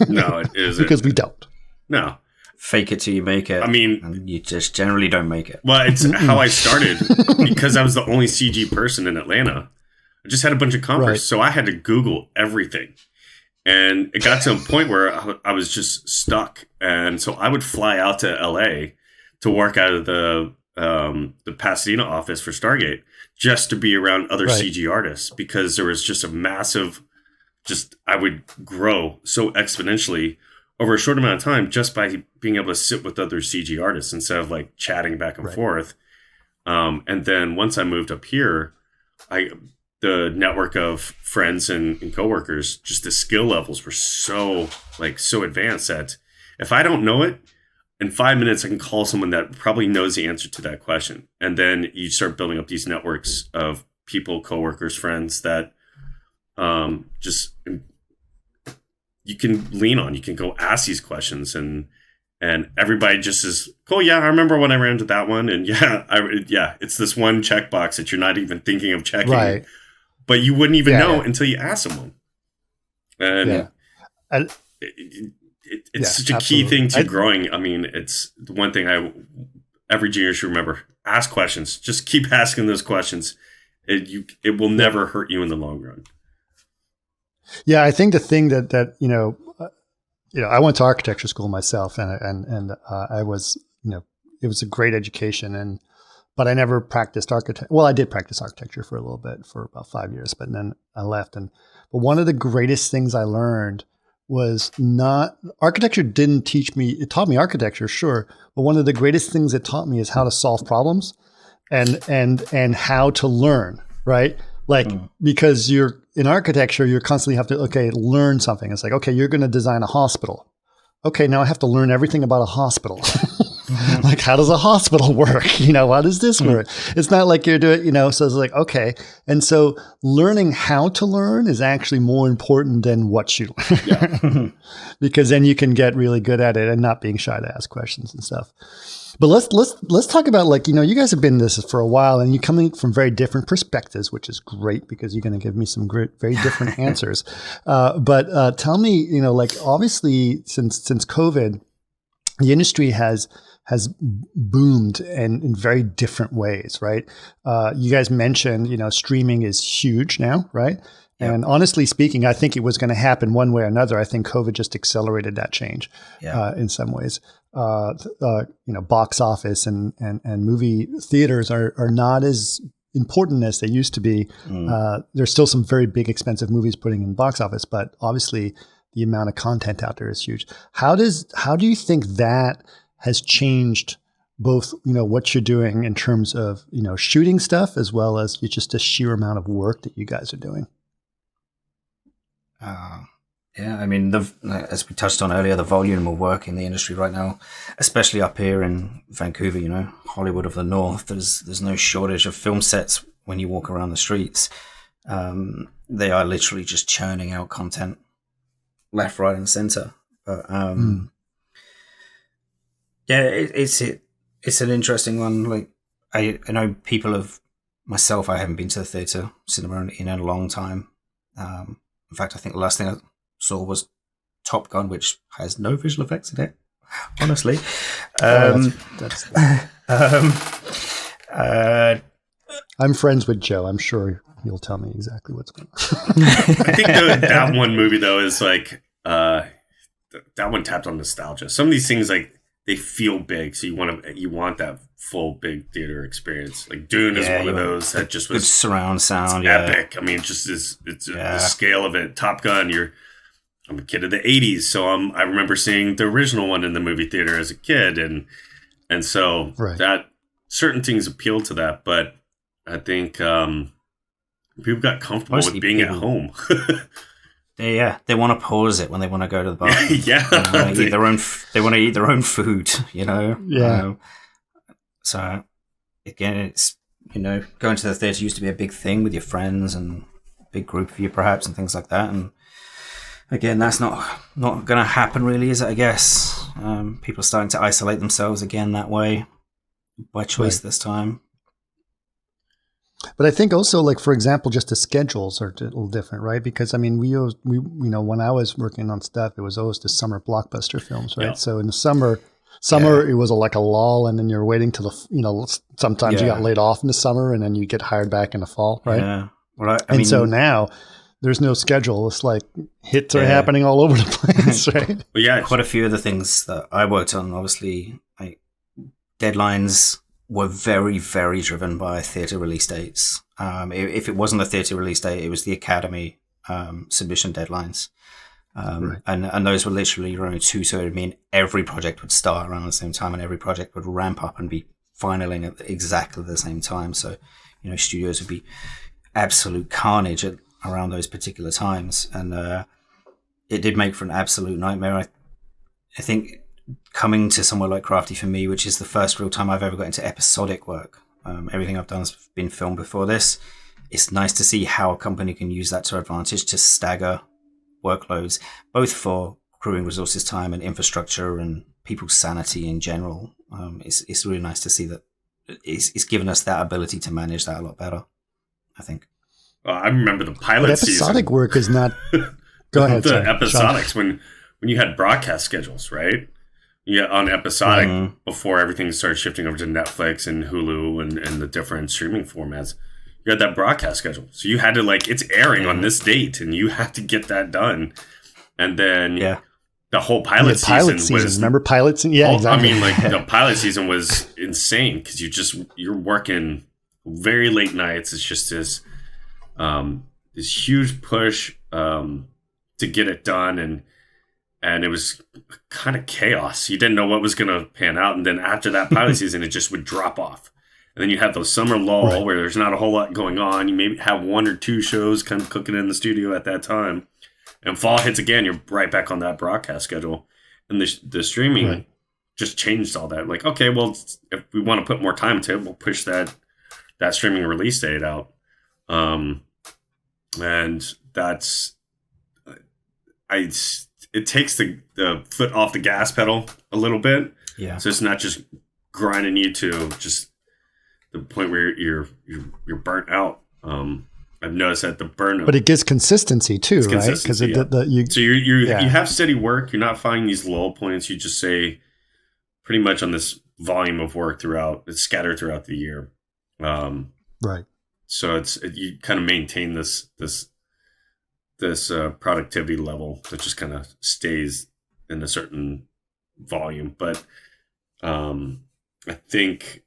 No, it isn't. Because we don't. No. Fake it till you make it. I mean, and you just generally don't make it. Well, it's how I started because I was the only CG person in Atlanta. I just had a bunch of compers, so I had to Google everything. And it got to a point where I was just stuck. And so I would fly out to LA to work out of the Pasadena office for Stargate just to be around other CG artists, because there was just a massive, I would grow so exponentially over a short amount of time just by being able to sit with other CG artists instead of like chatting back and forth. And then once I moved up here, the network of friends and coworkers, just the skill levels were so advanced that if I don't know it, in 5 minutes, I can call someone that probably knows the answer to that question. And then you start building up these networks of people, coworkers, friends that you can lean on. You can go ask these questions, and everybody just is cool. Yeah, I remember when I ran into that one, and it's this one checkbox that you're not even thinking of checking, but you wouldn't even know until you ask someone. And it's such a key thing to growing. I mean, it's the one thing every junior should remember: ask questions. Just keep asking those questions. It will never hurt you in the long run. Yeah, I think the thing that I went to architecture school myself, and I was, it was a great education, but I never practiced architecture. Well, I did practice architecture for a little bit, for about 5 years, but then I left. But one of the greatest things I learned was not architecture. Didn't teach me. It taught me architecture, sure, but one of the greatest things it taught me is how to solve problems, and how to learn. Right. Because you're in architecture, you constantly have to, learn something. It's like, okay, you're going to design a hospital. Okay, now I have to learn everything about a hospital. Like, how does a hospital work? How does this work? It's not like you're doing, so it's like, okay. And so learning how to learn is actually more important than what you learn. Yeah. Because then you can get really good at it and not being shy to ask questions and stuff. But let's talk about, you guys have been in this for a while, and you're coming from very different perspectives, which is great because you're going to give me some great, very different answers. But tell me, obviously since COVID, the industry has boomed in very different ways, right? You guys mentioned, streaming is huge now, right? Yep. And honestly speaking, I think it was going to happen one way or another. I think COVID just accelerated that change in some ways. Box office and movie theaters are not as important as they used to be. There's still some very big, expensive movies putting in box office, but obviously the amount of content out there is huge. How do you think that has changed both, what you're doing in terms of, shooting stuff, as well as just the sheer amount of work that you guys are doing? I mean, as we touched on earlier, the volume of work in the industry right now, especially up here in Vancouver, Hollywood of the North, there's no shortage of film sets when you walk around the streets. They are literally just churning out content left, right, and center. But it's an interesting one. I know myself, I haven't been to the theater cinema in a long time. In fact, I think the last thing I saw was Top Gun, which has no visual effects in it, honestly. I'm friends with Joe. I'm sure he'll tell me exactly what's going on. I think that one movie, though, is that one tapped on nostalgia. Some of these things, they feel big, so you want that full big theater experience. Like Dune is one of those that just was good surround sound, epic. I mean, it's the scale of it. Top Gun, I'm a kid of the 80s, so I remember seeing the original one in the movie theater as a kid, and so that certain things appeal to that. But I think people got comfortable with being at home. They want to pause it when they want to go to the bar. They want to eat their own food. Yeah. So again, it's going to the theatre used to be a big thing with your friends and a big group of you perhaps and things like that. And again, that's not going to happen really, is it, I guess? People are starting to isolate themselves again that way by choice this time. But I think also, like, for example, just the schedules are a little different, right? Because, I mean, we when I was working on stuff, it was always the summer blockbuster films, right? Yeah. So in the summer, it was like a lull, and then you're waiting till sometimes you got laid off in the summer, and then you get hired back in the fall, right? Yeah. Well, I mean, so now there's no schedule. It's like hits are happening all over the place, right? Well, yeah, quite a few of the things that I worked on, obviously, deadlines were very, very driven by theatre release dates. If it wasn't a theatre release date, it was the Academy submission deadlines. Right. And those were literally around two, so it would mean every project would start around the same time and every project would ramp up and be finaling at exactly the same time. So, studios would be absolute carnage around those particular times. And it did make for an absolute nightmare. I think coming to somewhere like Crafty for me, which is the first real time I've ever got into episodic work. Everything I've done has been filmed before this. It's nice to see how a company can use that to advantage to stagger workloads, both for crewing resources, time, and infrastructure, and people's sanity in general. It's really nice to see that it's given us that ability to manage that a lot better, I think. I remember the pilot season. Episodic work is not... Go ahead. The episodics, when you had broadcast schedules, right? Yeah, on Episodic, before everything started shifting over to Netflix and Hulu and the different streaming formats, you had that broadcast schedule. So you had to, it's airing on this date, and you had to get that done. And then the whole pilot season was... Remember pilot season? Yeah, exactly. I mean, the pilot season was insane because you're working very late nights. It's just this huge push to get it done, and it was kind of chaos. You didn't know what was going to pan out. And then after that pilot season, it just would drop off. And then you have those summer lull where there's not a whole lot going on. You maybe have one or two shows kind of cooking in the studio at that time. And fall hits again, you're right back on that broadcast schedule. And the streaming just changed all that. Like, okay, well, if we want to put more time into it, we'll push that streaming release date out. And that's... It takes the foot off the gas pedal a little bit. Yeah. So it's not just grinding you to just the point where you're burnt out. I've noticed that the burnout. But it gives consistency too, right? Because you have steady work. You're not finding these lull points. You just say pretty much on this volume of work it's scattered throughout the year. Right. So you kind of maintain this productivity level that just kind of stays in a certain volume. But I think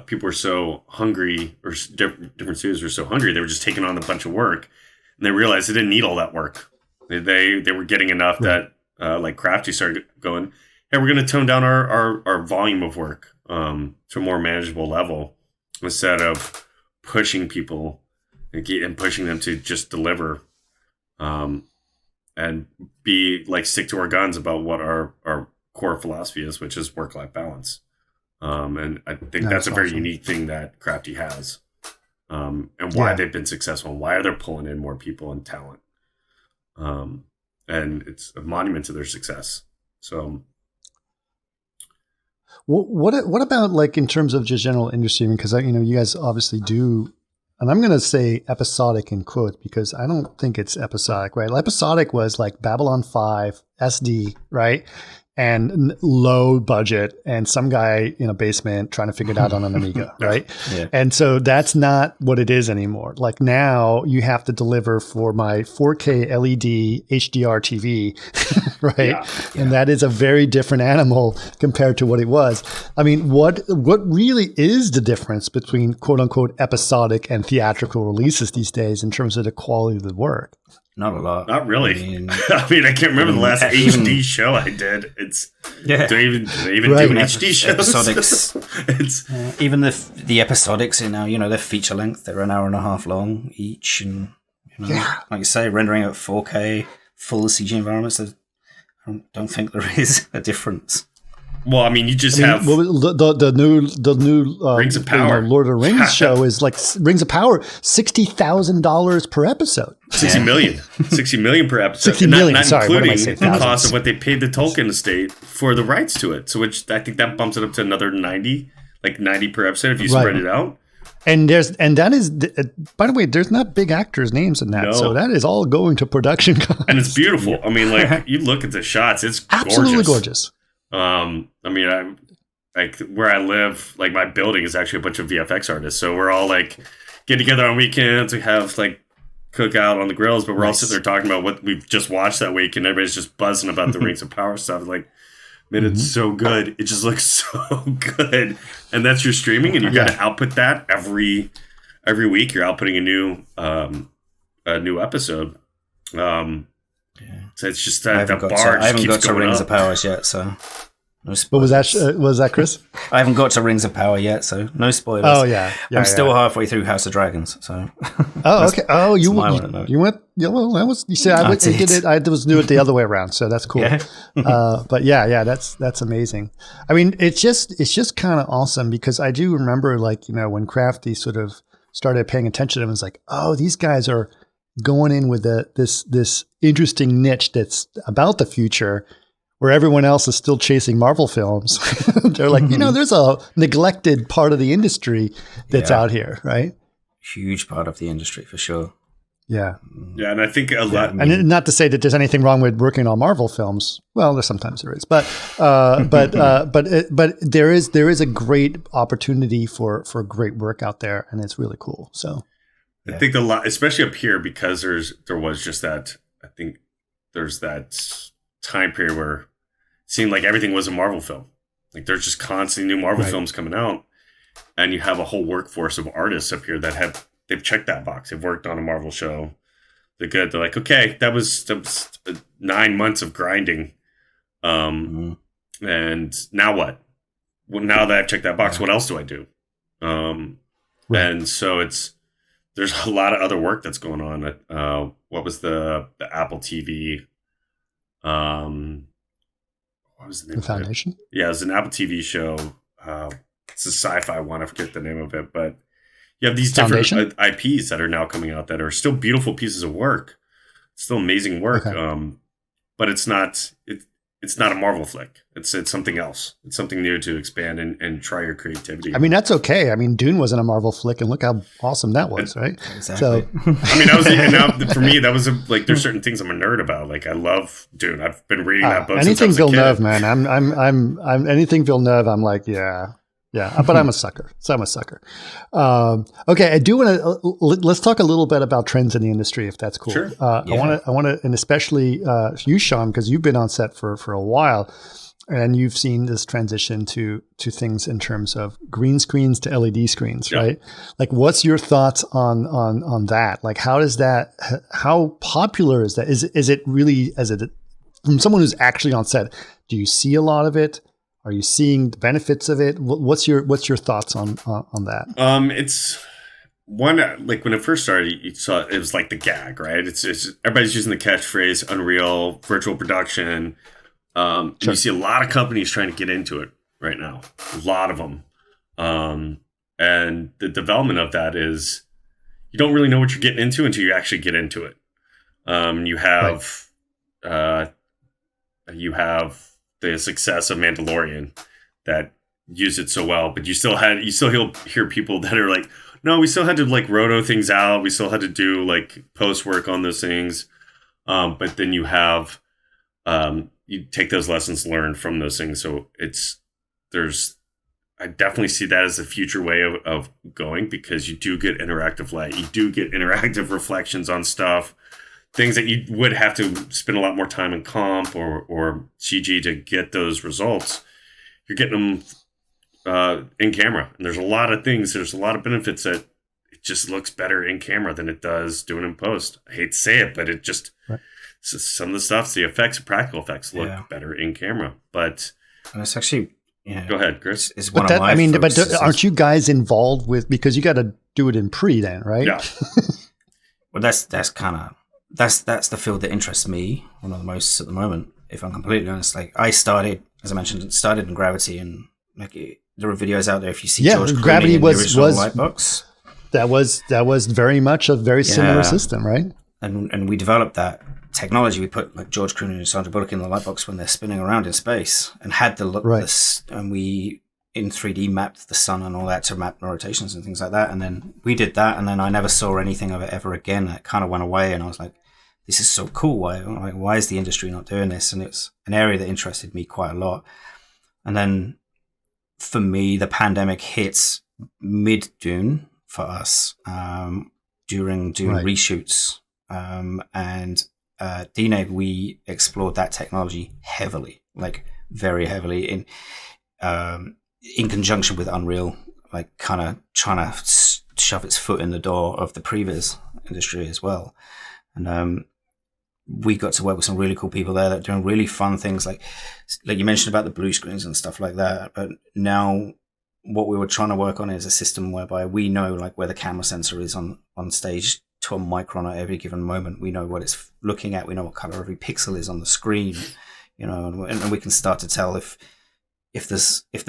people were so hungry, or different studios were so hungry, they were just taking on a bunch of work, and they realized they didn't need all that work. They were getting enough that like Crafty started going, hey, we're going to tone down our volume of work to a more manageable level instead of pushing people and pushing them to just deliver. And be stick to our guns about what our core philosophy is, which is work-life balance. And I think that's a very awesome unique thing that Crafty has, and why they've been successful and why they're pulling in more people and talent. And it's a monument to their success. So, what about in terms of just general industry? Because you guys obviously do. And I'm going to say episodic in quotes because I don't think it's episodic, right? Episodic was like Babylon 5, SD, right? And low budget and some guy in a basement trying to figure it out on an Amiga, right? Yeah. And so that's not what it is anymore. Like now you have to deliver for my 4K LED HDR TV, right? Yeah. And that is a very different animal compared to what it was. I mean, what really is the difference between quote unquote episodic and theatrical releases these days in terms of the quality of the work? Not a lot. Not really. I mean, I can't remember the last HD show I did. Do they even do HD shows? Episodics. Even the episodics are now, they're feature length. They're an hour and a half long each, and like you say, rendering at 4K, full CG environments. I don't think there is a difference. Well, I mean, you just I mean, have what was the new Rings of Power. Lord of the Rings show is like Rings of Power, $60,000 per episode. 60 million per episode. 60 And million, not sorry, what am I including saying? the cost Thousands. of what they paid the Tolkien estate for the rights to it. So which I think that bumps it up to another 90 per episode if you spread it out. And that is, by the way, there's not big actors' names in that, No. so that is all going to production costs. And it's beautiful. I mean, like you look at the shots, it's Absolutely gorgeous. I mean, I'm like where I live, like my building is actually a bunch of VFX artists. So we're all like get together on weekends. We have like cookout on the grills, but we're all sitting there talking about what we've just watched that week, and everybody's just buzzing about the Rings of Power stuff. Like, man, it's so good. It just looks so good. And that's your streaming, and you got to output that every week. You're outputting a new episode. So it's just that the bar just I haven't keeps got to going Rings up. of Power yet, so no spoilers. What was that, Chris? I haven't got to Rings of Power yet, so no spoilers. Oh yeah, I'm still halfway through House of Dragons, so. Oh okay. Oh, you went. Yeah, well, that was. You see, I did it. I was doing it the other way around, so that's cool. Yeah. But yeah, that's amazing. I mean, it's just kind of awesome because I do remember, like, you know, when Crafty sort of started paying attention to them, it was like, oh, these guys are going in with this interesting niche that's about the future, where everyone else is still chasing Marvel films. They're like, you know, there's a neglected part of the industry that's out here, right? Huge part of the industry for sure. Yeah. Yeah, and I think a lot. And not to say that there's anything wrong with working on Marvel films. Well, there sometimes there is, but there is a great opportunity for great work out there, and it's really cool. So I think a lot, especially up here, because there was just that. I think there's that time period where it seemed like everything was a Marvel film. Like there's just constantly new Marvel films coming out, and you have a whole workforce of artists up here that they've checked that box. They've worked on a Marvel show. They're good. They're like, okay, that was 9 months of grinding. And now what? Well, now that I've checked that box, what else do I do? And so there's a lot of other work that's going on. What was the Apple TV? What was the name? The Foundation? Yeah, it was an Apple TV show. It's a sci-fi one. I forget the name of it, but you have these different IPs that are now coming out that are still beautiful pieces of work. It's still amazing work. Okay. But it's not a Marvel flick. It's something else. It's something new to expand and try your creativity. I mean, that's okay. I mean, Dune wasn't a Marvel flick, and look how awesome that was, right? Exactly. So, I mean, that was now for me. That was like there's certain things I'm a nerd about. Like I love Dune. I've been reading that book. Anything since I was a Villeneuve, kid. man. I'm anything Villeneuve. I'm like, yeah. But I'm a sucker. So I'm a sucker. Okay, I do want to let's talk a little bit about trends in the industry, if that's cool. Sure. I want to, and especially you, Sean, because you've been on set for a while, and you've seen this transition to things in terms of green screens to LED screens, right? Like, what's your thoughts on that? Like, how popular is that? Is it really, from someone who's actually on set? Do you see a lot of it? Are you seeing the benefits of it? What's your thoughts on that? It's one, like when it first started, you saw it was like the gag, right? It's everybody's using the catchphrase Unreal virtual production. Sure. You see a lot of companies trying to get into it right now. A lot of them, and the development of that is you don't really know what you're getting into until you actually get into it. You have the success of Mandalorian that used it so well, but you still hear people that are like, no, we still had to like roto things out. We still had to do like post work on those things. But then you have, you take those lessons learned from those things. So I definitely see that as the future way of going, because you do get interactive light. You do get interactive reflections on stuff. Things that you would have to spend a lot more time in comp or CG to get those results, you're getting them in camera. And there's a lot of benefits that it just looks better in camera than it does doing in post. I hate to say it, but it just, some of the stuff, the effects, practical effects look better in camera. But and it's actually, go ahead, Chris. Is one of my but aren't you guys involved with, because you got to do it in pre then, right? Yeah. Well, that's the field that interests me one of the most at the moment, if I'm completely honest. Like I started as I mentioned, it started in Gravity, and like there are videos out there if you see George Clooney Gravity in was the original Lightbox. That was very much a very similar system, right? And we developed that technology. We put like George Clooney and Sandra Bullock in the Lightbox when they're spinning around in space, and had the look. And we in 3D mapped the sun and all that to map the rotations and things like that. And then we did that, and then I never saw anything of it ever again. It kind of went away, and I was like, this is so cool. Why is the industry not doing this? And it's an area that interested me quite a lot. And then for me, the pandemic hits mid Dune for us, during Dune reshoots. And DNAG, we explored that technology heavily, like very heavily in conjunction with Unreal, like kind of trying to shove its foot in the door of the previs industry as well. And we got to work with some really cool people there that are doing really fun things, like you mentioned about the blue screens and stuff like that. But now what we were trying to work on is a system whereby we know like where the camera sensor is on stage to a micron at every given moment. We know what it's looking at. We know what color every pixel is on the screen, and we can start to tell if the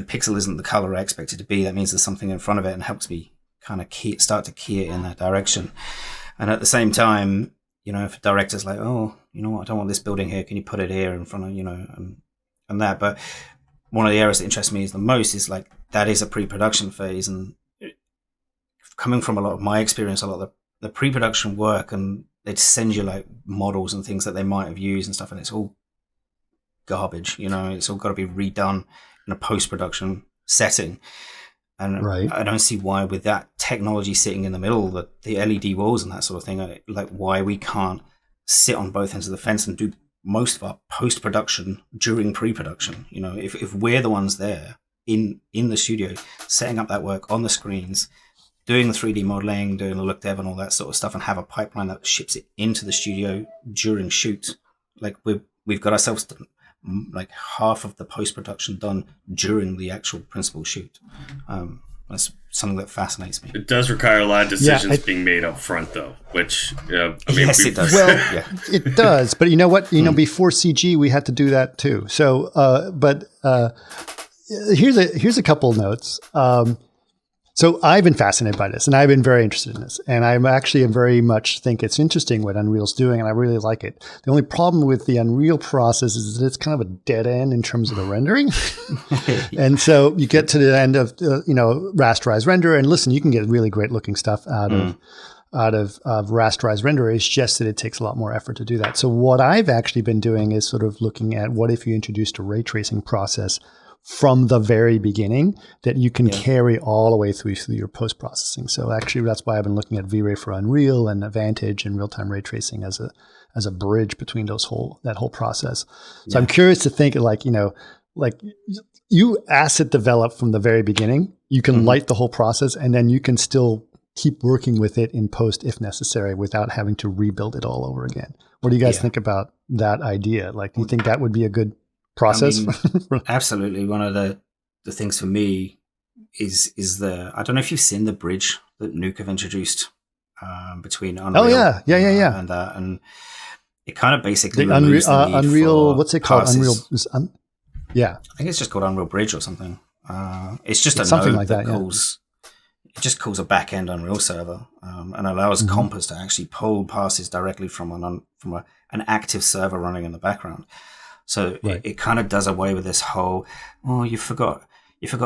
pixel isn't the color I expect it to be, that means there's something in front of it, and helps me kind of start to key it in that direction. And at the same time, if a director's like, oh, you know what, I don't want this building here, can you put it here in front of, and that. But one of the areas that interests me the most is like, that is a pre-production phase. And coming from a lot of my experience, a lot of the pre-production work, and they'd send you like models and things that they might have used and stuff, and it's all garbage, it's all got to be redone in a post-production setting. And I don't see why, with that technology sitting in the middle, the LED walls and that sort of thing, like why we can't sit on both ends of the fence and do most of our post-production during pre-production. If we're the ones there in the studio, setting up that work on the screens, doing the 3D modeling, doing the look dev and all that sort of stuff, and have a pipeline that ships it into the studio during shoot, like we've got ourselves done, like half of the post-production done during the actual principal shoot. That's something that fascinates me. It does require a lot of decisions being made up front, though, which, yes, it does. Well, it does. But you know what? Before CG, we had to do that too. So, here's a couple notes. So I've been fascinated by this, and I've been very interested in this, and I'm actually very much think it's interesting what Unreal's doing, and I really like it. The only problem with the Unreal process is that it's kind of a dead end in terms of the rendering. And so you get to the end of rasterized render, and listen, you can get really great looking stuff out of rasterized render. It's just that it takes a lot more effort to do that. So what I've actually been doing is sort of looking at what if you introduced a ray tracing process from the very beginning that you can carry all the way through your post-processing. So actually, that's why I've been looking at V-Ray for Unreal and Advantage and real-time ray tracing as a bridge between that whole process. So I'm curious to think like you asset develop from the very beginning. You can light the whole process, and then you can still keep working with it in post if necessary without having to rebuild it all over again. What do you guys think about that idea? Like, do you think that would be a good process? Absolutely. One of the things for me is I don't know if you've seen the bridge that Nuke have introduced between Unreal and that, and it kind of basically removes the need Unreal, for what's it called? passes. Unreal, I think it's just called Unreal Bridge or something. It's just something node like that calls. It just calls a back-end Unreal server and allows Compass to actually pull passes directly from an active server running in the background. So it kind of does away with this whole, you forgot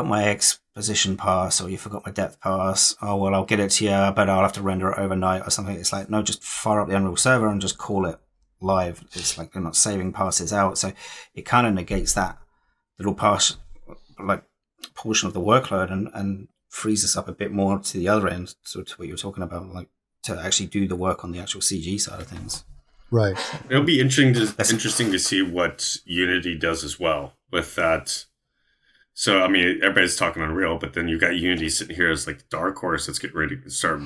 my X position pass, or you forgot my depth pass. Oh, well, I'll get it to you, but I'll have to render it overnight or something. It's like, no, just fire up the Unreal server and just call it live. It's like they're not saving passes out. So it kind of negates that little portion of the workload and frees us up a bit more to the other end, sort of what you were talking about, like to actually do the work on the actual CG side of things. Right. It'll be interesting to see what Unity does as well with that. So, I mean, everybody's talking Unreal, but then you've got Unity sitting here as like the dark horse that's getting ready to start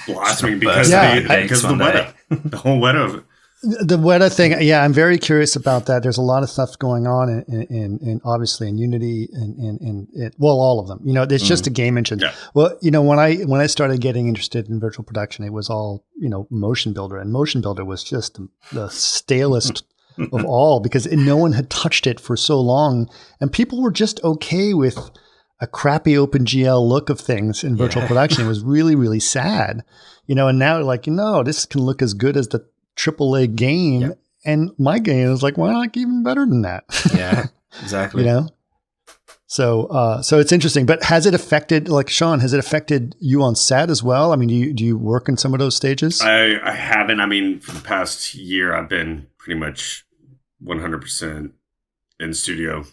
blossoming because of the Weta. The whole Weta. The Weta thing, I'm very curious about that. There's a lot of stuff going on in obviously in Unity and all of them. It's just a game engine. Yeah. Well, when I started getting interested in virtual production, it was all Motion Builder, and Motion Builder was just the stalest of all, because no one had touched it for so long, and people were just okay with a crappy OpenGL look of things in virtual production. It was really, really sad, and now like, this can look as good as the AAA game. Yep. And my game is like, why not even better than that? Yeah, exactly. So it's interesting, but has it affected, like Sean, has it affected you on set as well? I mean, do you work in some of those stages? I haven't. I mean, for the past year, I've been pretty much 100% in studio,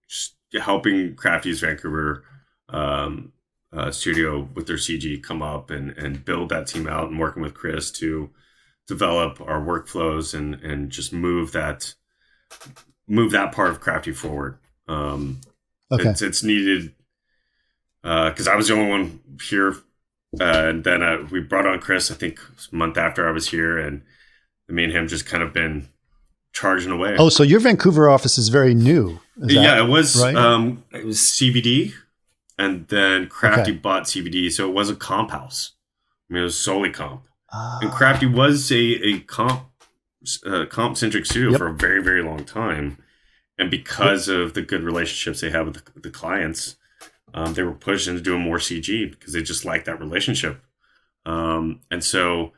just helping Crafty's Vancouver studio with their CG come up and build that team out, and working with Chris to develop our workflows and just move that part of Crafty forward. Okay. It's needed because I was the only one here, and then we brought on Chris, I think a month after I was here, and me and him just kind of been charging away. Oh, so your Vancouver office is very new. It was right? It was CVD, and then Crafty bought CVD, so it was a comp house. I mean, it was solely comp. And Crafty was a comp-centric studio for a very, very long time. And because of the good relationships they have with the clients, they were pushed into doing more CG because they just liked that relationship. And so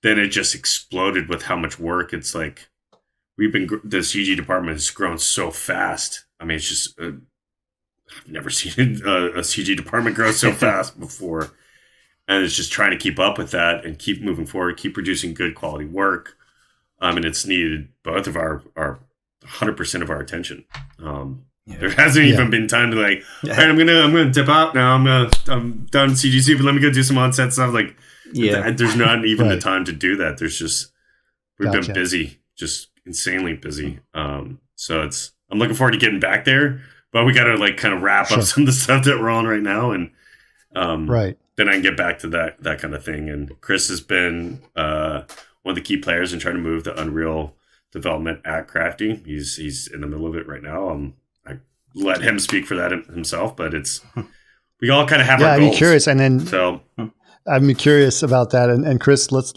then it just exploded with how much work. It's like the CG department has grown so fast. I mean, it's just, I've never seen a CG department grow so fast before. And it's just trying to keep up with that and keep moving forward, keep producing good quality work. And it's needed both of our 100% of our attention. There hasn't even been time to like, all right, I'm gonna dip out now. I'm done CGC, but let me go do some on-set stuff. Like, there's not even the time to do that. There's just we've been busy, just insanely busy. So I'm looking forward to getting back there, but we got to like kind of wrap up some of the stuff that we're on right now, and then I can get back to that kind of thing. And Chris has been one of the key players in trying to move the Unreal development at Crafty. He's in the middle of it right now. I let him speak for that himself, but we all kind of have our goals. I'm curious, and then so I'm curious about that. And Chris, let's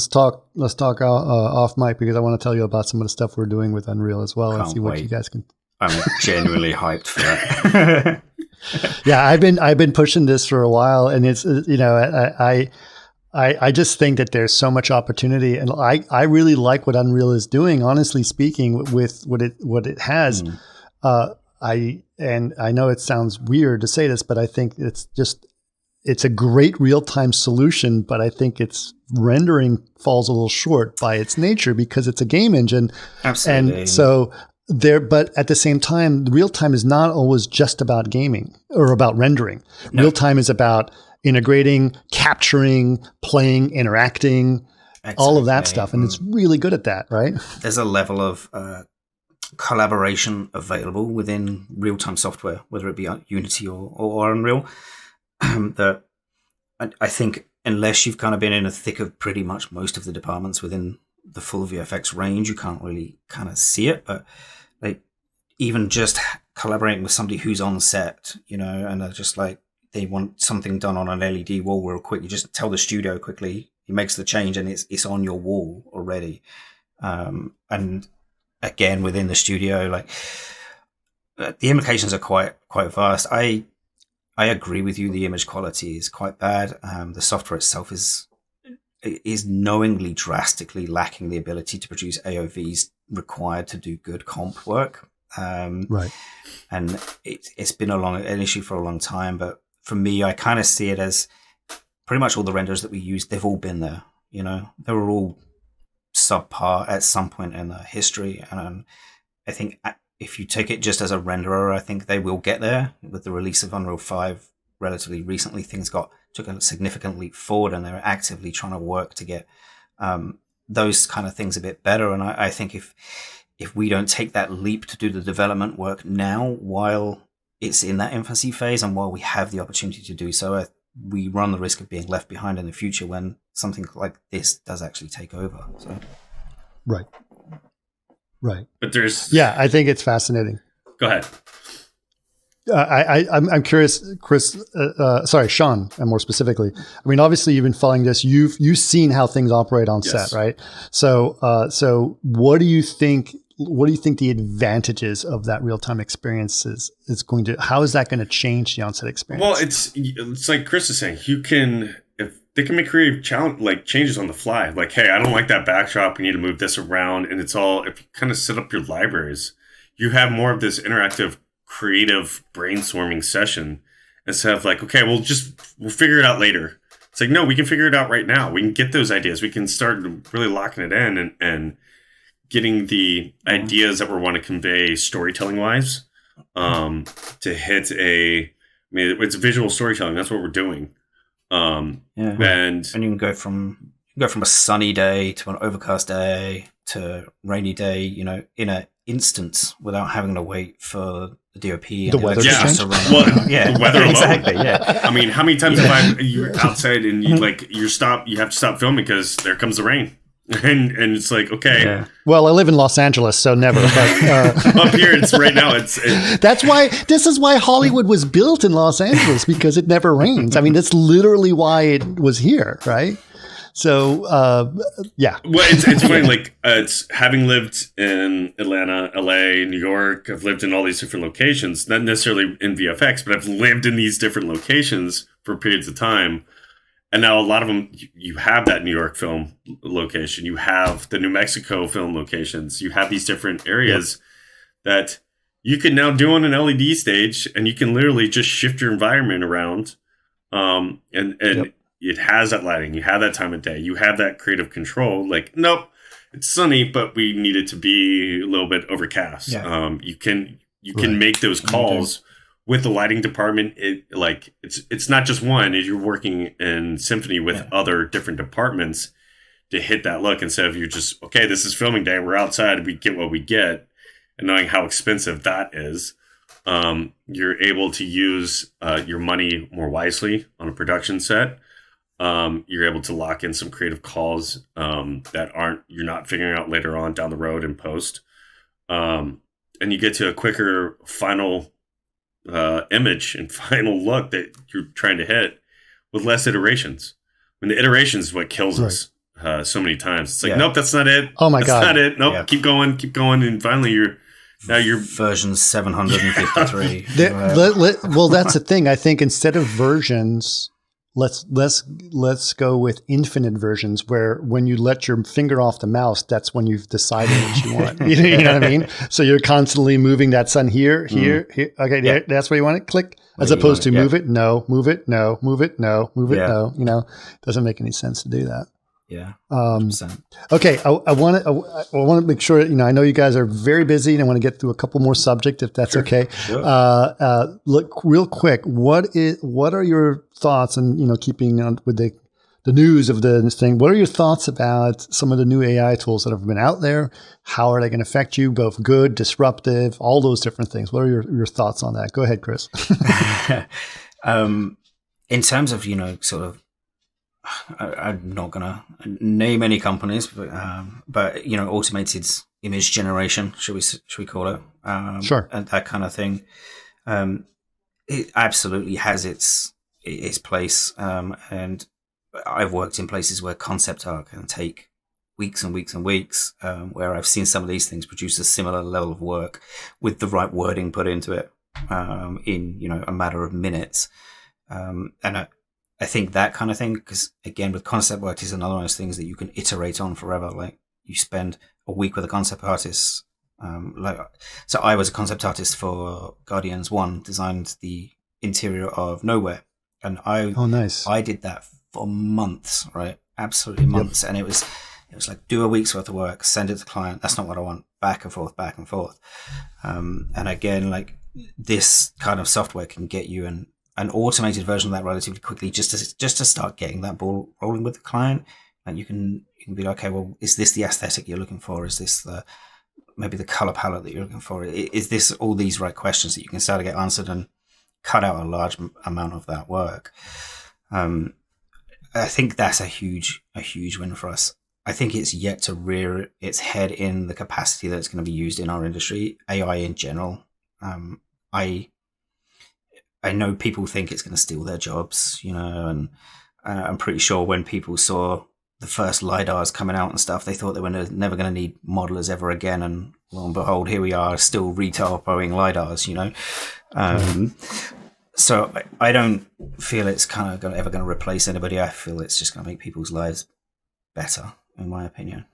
talk off mic, because I want to tell you about some of the stuff we're doing with Unreal as well, and see what you guys can. I'm genuinely hyped for that. Yeah, I've been pushing this for a while, and it's I just think that there's so much opportunity, and I really like what Unreal is doing. Honestly speaking, with what it has, I know it sounds weird to say this, but I think it's a great real time solution. But I think its rendering falls a little short by its nature because it's a game engine. Absolutely, and so. But at the same time, real time is not always just about gaming or about rendering. No. Real time is about integrating, capturing, playing, interacting, all of that stuff. And it's really good at that, right? There's a level of collaboration available within real-time software, whether it be Unity or Unreal, that I think unless you've kind of been in the thick of pretty much most of the departments within the full VFX range, you can't really kind of see it. But like even just collaborating with somebody who's on set, and they're just like, they want something done on an LED wall real quick. You just tell the studio quickly, he makes the change, and it's on your wall already. And again, within the studio, like the implications are quite vast. I agree with you. The image quality is quite bad. The software itself is knowingly drastically lacking the ability to produce AOVs required to do good comp work. Right. And it's been an issue for a long time. But for me, I kind of see it as pretty much all the renders that we use, they've all been there. They were all subpar at some point in their history. And I think if you take it just as a renderer, I think they will get there. With the release of Unreal 5 relatively recently, things took a significant leap forward, and they're actively trying to work to get those kind of things a bit better. And I think if we don't take that leap to do the development work now, while it's in that infancy phase, and while we have the opportunity to do so, we run the risk of being left behind in the future when something like this does actually take over. So, right. But I think it's fascinating. Go ahead. I'm curious, Chris. Sean, and more specifically. I mean, obviously, you've been following this. You've seen how things operate on set, right? So what do you think? what do you think the advantages of that real-time experience is going to, how is that going to change the on-set experience? Well, it's like Chris is saying, if they can make creative changes on the fly, like, hey, I don't like that backdrop, we need to move this around. And it's all, if you kind of set up your libraries, you have more of this interactive, creative brainstorming session instead of like, okay, we'll figure it out later. It's like, no, we can figure it out right now. We can get those ideas. We can start really locking it in and getting the ideas that we want to convey storytelling wise to hit it's visual storytelling. That's what we're doing. And you can go from a sunny day to an overcast day to rainy day, in an instance without having to wait for the DOP and the weather to change. The weather alone. Exactly. Yeah. I mean, how many times have you're outside and you have to stop filming because there comes the rain, and it's like, okay. Yeah. Well, I live in Los Angeles, so never. But, up here, it's right now. This is why Hollywood was built in Los Angeles, because it never rains. I mean, that's literally why it was here, right? So, yeah. Well, it's funny, like, it's having lived in Atlanta, LA, New York, I've lived in all these different locations, not necessarily in VFX, but I've lived in these different locations for periods of time. And now a lot of them, you have that New York film location, you have the New Mexico film locations, you have these different areas that you can now do on an LED stage, and you can literally just shift your environment around. It has that lighting. You have that time of day. You have that creative control. Like, nope, it's sunny, but we need it to be a little bit overcast. Yeah. You can make those calls with the lighting department. It's not just one. You're working in symphony with other different departments to hit that look, instead of you just, okay, this is filming day. We're outside. We get what we get, and knowing how expensive that is. You're able to use your money more wisely on a production set. You're able to lock in some creative calls you're not figuring out later on down the road in post. And you get to a quicker final image and final look that you're trying to hit with less iterations. I mean, the iterations is what kills us so many times. It's like, nope, that's not it. Oh my God. That's not it. Nope, keep going. And finally you're version 753. Well, that's the thing. I think instead of versions, let's go with infinite versions, where when you let your finger off the mouse, that's when you've decided what you want. You know what I mean? So you're constantly moving that sun here. Okay, that's where you want it. Click. As opposed to move it, no, move it, no, move it, no, move it, no. Doesn't make any sense to do that. Yeah. Okay. I want to make sure, I know you guys are very busy, and I want to get through a couple more subjects, if that's okay. Sure. Look real quick. What are your thoughts, and keeping on with the news of this thing? What are your thoughts about some of the new AI tools that have been out there? How are they going to affect you? Both good, disruptive, all those different things. What are your thoughts on that? Go ahead, Chris. In terms of sort of. I'm not gonna name any companies, but automated image generation, should we call it? Sure. And that kind of thing. It absolutely has its place, and I've worked in places where concept art can take weeks and weeks and weeks, where I've seen some of these things produce a similar level of work with the right wording put into it in a matter of minutes, and I think that kind of thing, because again, with concept art is another one of those things that you can iterate on forever. Like, you spend a week with a concept artist. So I was a concept artist for Guardians 1, designed the interior of Nowhere. And I did that for months, right? Absolutely months. Yep. And it was like, do a week's worth of work, send it to the client. That's not what I want. Back and forth, back and forth. And again, like, this kind of software can get you an automated version of that relatively quickly, just to start getting that ball rolling with the client. And you can be like, okay, well, is this the aesthetic you're looking for? Is this maybe the color palette that you're looking for? Is this all these right questions that you can start to get answered and cut out a large amount of that work? I think that's a huge win for us. I think it's yet to rear its head in the capacity that it's going to be used in our industry, AI in general. I know people think it's going to steal their jobs, and I'm pretty sure when people saw the first LiDARs coming out and stuff, they thought they were never going to need modelers ever again, and lo and behold, here we are still re-typoing LiDARs, you know? So I don't feel it's kind of ever going to replace anybody. I feel it's just going to make people's lives better, in my opinion.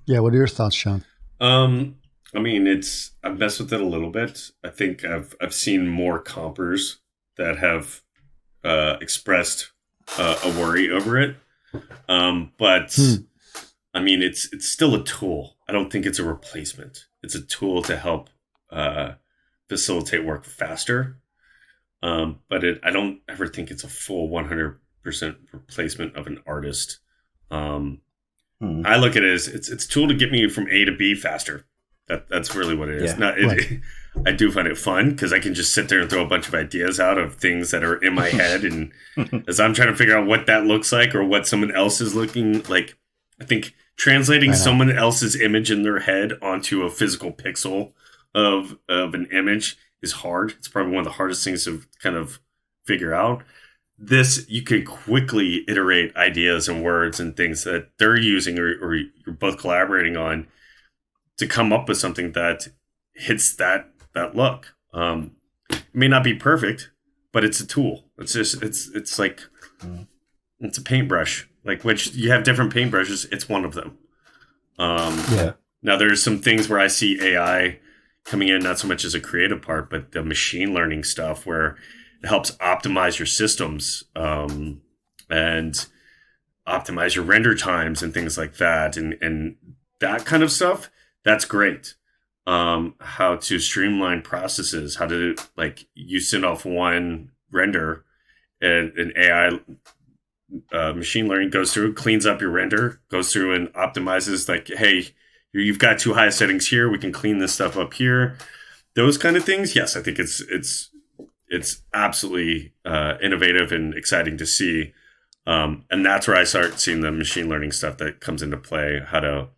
Yeah, what are your thoughts, Sean? I mean, I've messed with it a little bit. I think I've seen more compers that have expressed a worry over it. But I mean, it's still a tool. I don't think it's a replacement. It's a tool to help facilitate work faster. But I don't ever think it's a full 100% replacement of an artist. I look at it as it's a tool to get me from A to B faster. That's really what it is. I do find it fun because I can just sit there and throw a bunch of ideas out of things that are in my head, and as I'm trying to figure out what that looks like or what someone else is looking like, I think translating someone else's image in their head onto a physical pixel of an image is hard. It's probably one of the hardest things to kind of figure out. This, you can quickly iterate ideas and words and things that they're using or you're both collaborating on to come up with something that hits that look. It may not be perfect, but it's a tool. It's just it's like it's a paintbrush. Like, which you have different paintbrushes. It's one of them. Now there's some things where I see AI coming in, not so much as a creative part, but the machine learning stuff where it helps optimize your systems and optimize your render times and things like that, and that kind of stuff. That's great. How to streamline processes, how to, like, you send off one render and an AI machine learning goes through, cleans up your render, goes through and optimizes, like, hey, you've got too high settings here, we can clean this stuff up here. Those kind of things. Yes, I think it's absolutely innovative and exciting to see. And that's where I start seeing the machine learning stuff that comes into play, how to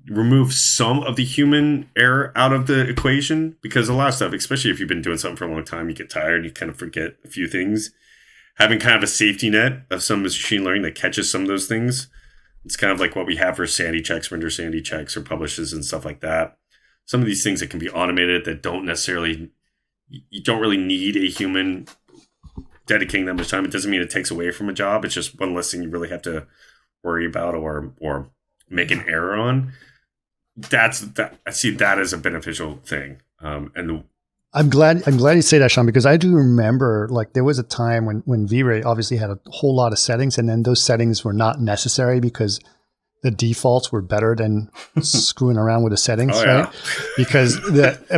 remove some of the human error out of the equation, because a lot of stuff, especially if you've been doing something for a long time, you get tired, you kind of forget a few things. Having kind of a safety net of some machine learning that catches some of those things. It's kind of like what we have for sanity checks, render sanity checks, or publishes and stuff like that. Some of these things that can be automated that you don't really need a human dedicating that much time. It doesn't mean it takes away from a job. It's just one less thing you really have to worry about or make an error on. I see that as a beneficial thing. And I'm glad you say that, Sean, because I do remember, like, there was a time when V-Ray obviously had a whole lot of settings, and then those settings were not necessary because the defaults were better than screwing around with the settings, right?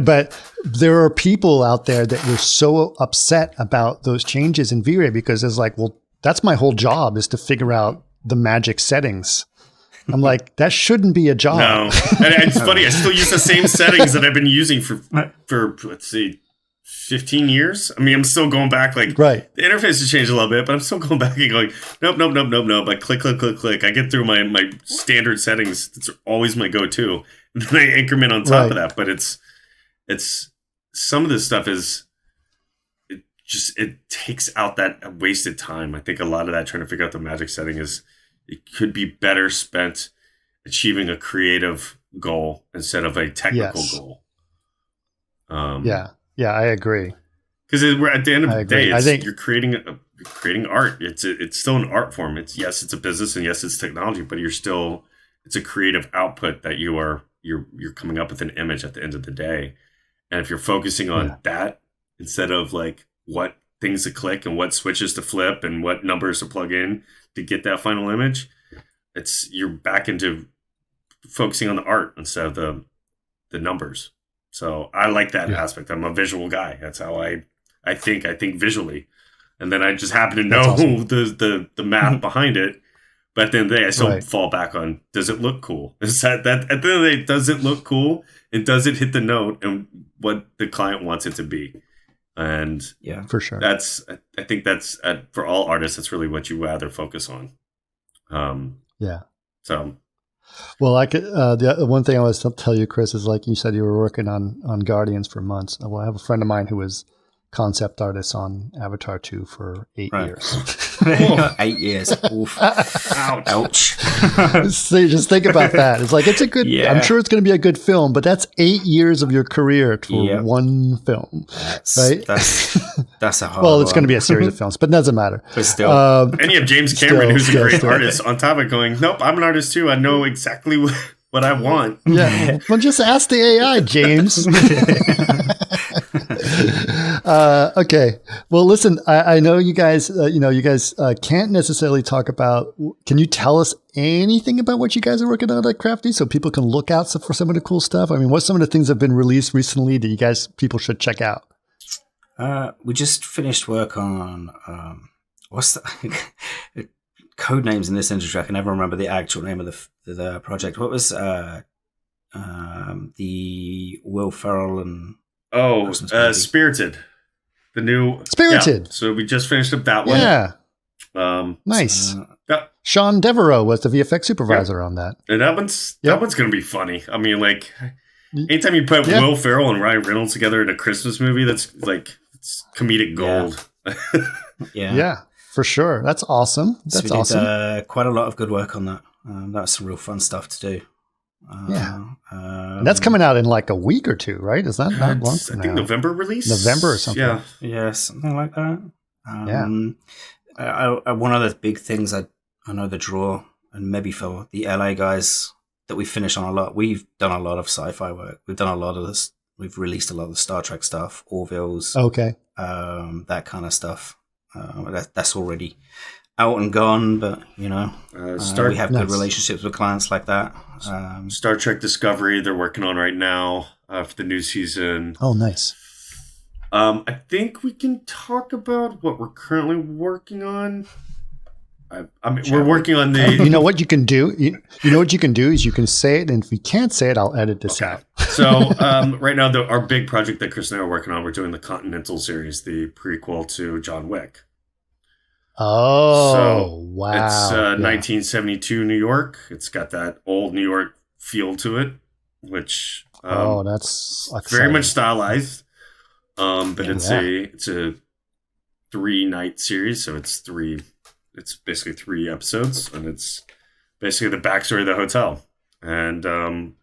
But there are people out there that were so upset about those changes in V-Ray because it's like, well, that's my whole job, is to figure out the magic settings. I'm like, that shouldn't be a job. No, and it's funny. I still use the same settings that I've been using for let's see, 15 years. I mean, I'm still going back. Like, right. The interface has changed a little bit, but I'm still going back and going, nope. I click. I get through my standard settings. It's always my go-to. And then I increment on top of that. But it's some of this stuff is it takes out that wasted time. I think a lot of that trying to figure out the magic setting is. It could be better spent achieving a creative goal instead of a technical goal. Yeah, I agree. Because at the end of the day, I think you're creating art. It's still an art form. It's a business, and yes, it's technology, but it's a creative output that you're coming up with an image at the end of the day. And if you're focusing on that instead of like what things to click and what switches to flip and what numbers to plug in to get that final image, you're back into focusing on the art instead of the numbers. So I like that aspect. I'm a visual guy. That's how I think. I think visually, and then I just happen to know the math behind it. But at the end of the day, I still fall back on: does it look cool? Is that at the end of the day, does it look cool? And does it hit the note and what the client wants it to be? And for sure, I think that's for all artists. That's really what you rather focus on. So, well, the one thing I was to tell you, Chris, is like you said, you were working on Guardians for months. Well, I have a friend of mine who was concept artist on Avatar 2 for 8 years. 8 years. Oof. Ouch. So just think about that. It's like, it's a good, I'm sure it's going to be a good film, but that's 8 years of your career for one film. Right? That's a hard Well, it's going to be a series of films, but it doesn't matter. But still. And you have James Cameron, who's a great artist, on top of it going, nope, I'm an artist too. I know exactly what I want. Yeah. Well, just ask the AI, James. Okay. Well, listen, I know you guys, can't necessarily talk about, can you tell us anything about what you guys are working on at Crafty so people can look out for some of the cool stuff? I mean, what's some of the things that have been released recently that people should check out? We just finished work on, what's the code names in this industry? I can never remember the actual name of the project. What was the Will Ferrell and Spirited, the new Spirited. Yeah. So we just finished up that one. Yeah, nice. Sean Devereaux was the VFX supervisor on that, and that one's gonna be funny. I mean, like, anytime you put Will Ferrell and Ryan Reynolds together in a Christmas movie, that's like it's comedic gold. Yeah, for sure. That's awesome. That's awesome. Did, quite a lot of good work on that. That's some real fun stuff to do. And that's coming out in like a week or two, right? Is that not long? I think November release. November or something. Yeah, something like that. One of the big things I know the draw, and maybe for the LA guys that we finish on a lot. We've done a lot of sci-fi work. We've done a lot of this. We've released a lot of the Star Trek stuff, Orville's, that kind of stuff. That's already out and gone, but we have good relationships with clients like that. Star Trek Discovery, they're working on right now for the new season. Oh, nice. I think we can talk about what we're currently working on. We're working on the. You know what you can do? You know what you can do is you can say it, and if you can't say it, I'll edit this out. So right now, our big project that Chris and I are working on, we're doing the Continental series, the prequel to John Wick. Oh, wow. It's 1972 New York. It's got that old New York feel to it, which that's exciting. Very much stylized. But it's a 3-night series, so it's basically 3 episodes, and it's basically the backstory of the hotel. And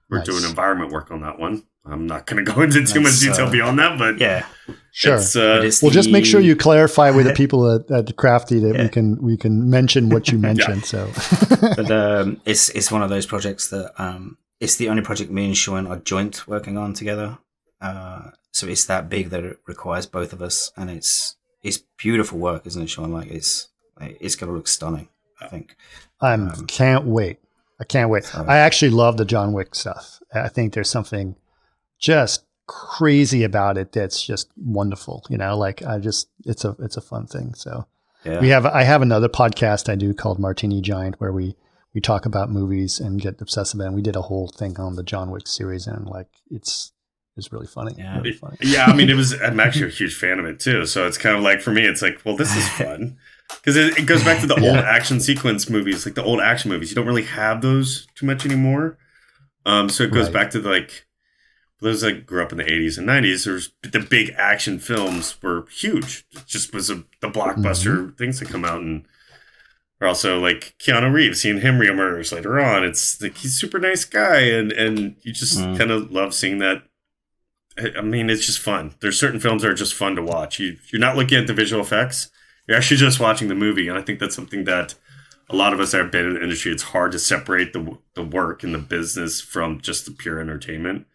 we're doing environment work on that one. I'm not going to go into too much detail beyond that, but sure. Just make sure you clarify with the people at Crafty that we can mention what you mentioned. So, but it's one of those projects that it's the only project me and Sean are joint working on together. So it's that big that it requires both of us, and it's beautiful work, isn't it, Sean? Like it's going to look stunning. I think. Can't wait. I can't wait. I actually love the John Wick stuff. I think there's something just crazy about it that's just wonderful. It's a fun thing. So I have another podcast I do called Martini Giant where we talk about movies and get obsessive, and we did a whole thing on the John Wick series, and it's really funny. Yeah. Really funny. Yeah, I mean, I'm actually a huge fan of it too. So it's kind of like, for me, it's like, well, this is fun. Because it goes back to the old action sequence movies, like the old action movies. You don't really have those too much anymore. So it goes back to those that grew up in the 80s and 90s. There's the big action films were huge. It just was the blockbuster things that come out, and are also like Keanu Reeves, seeing him reemerge later on. It's like he's a super nice guy, and you just kind of love seeing that. I mean, it's just fun. There's certain films that are just fun to watch. You're not looking at the visual effects. You're actually just watching the movie, and I think that's something that a lot of us that have been in the industry, it's hard to separate the work and the business from just the pure entertainment.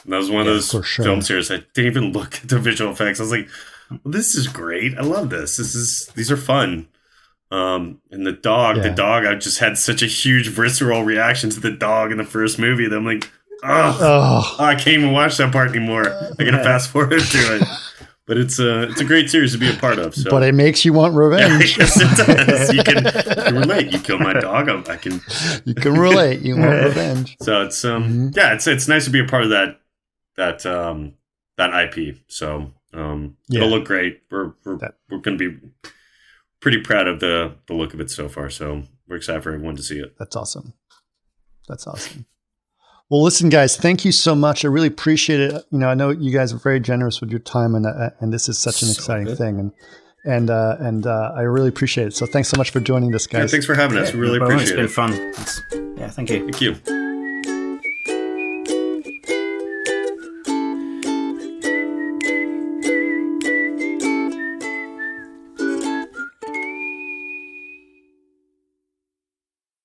And that was one of those film series. I didn't even look at the visual effects. I was like, well, this is great. I love this. These are fun. And the dog, I just had such a huge visceral reaction to the dog in the first movie that I'm like, I can't even watch that part anymore. I gotta fast forward to it. But it's a great series to be a part of. So. But it makes you want revenge. Yes, it does. You can relate. You kill my dog. I can. You can relate. You want revenge. So it's it's nice to be a part of that IP. So it'll look great. We're going to be pretty proud of the look of it so far. So we're excited for everyone to see it. That's awesome. Well, listen, guys, thank you so much. I really appreciate it. I know you guys are very generous with your time, and this is such an exciting thing, and I really appreciate it. So thanks so much for joining us, guys. Yeah, thanks for having us. We really appreciate it. It's been fun. Thank you. Thank you.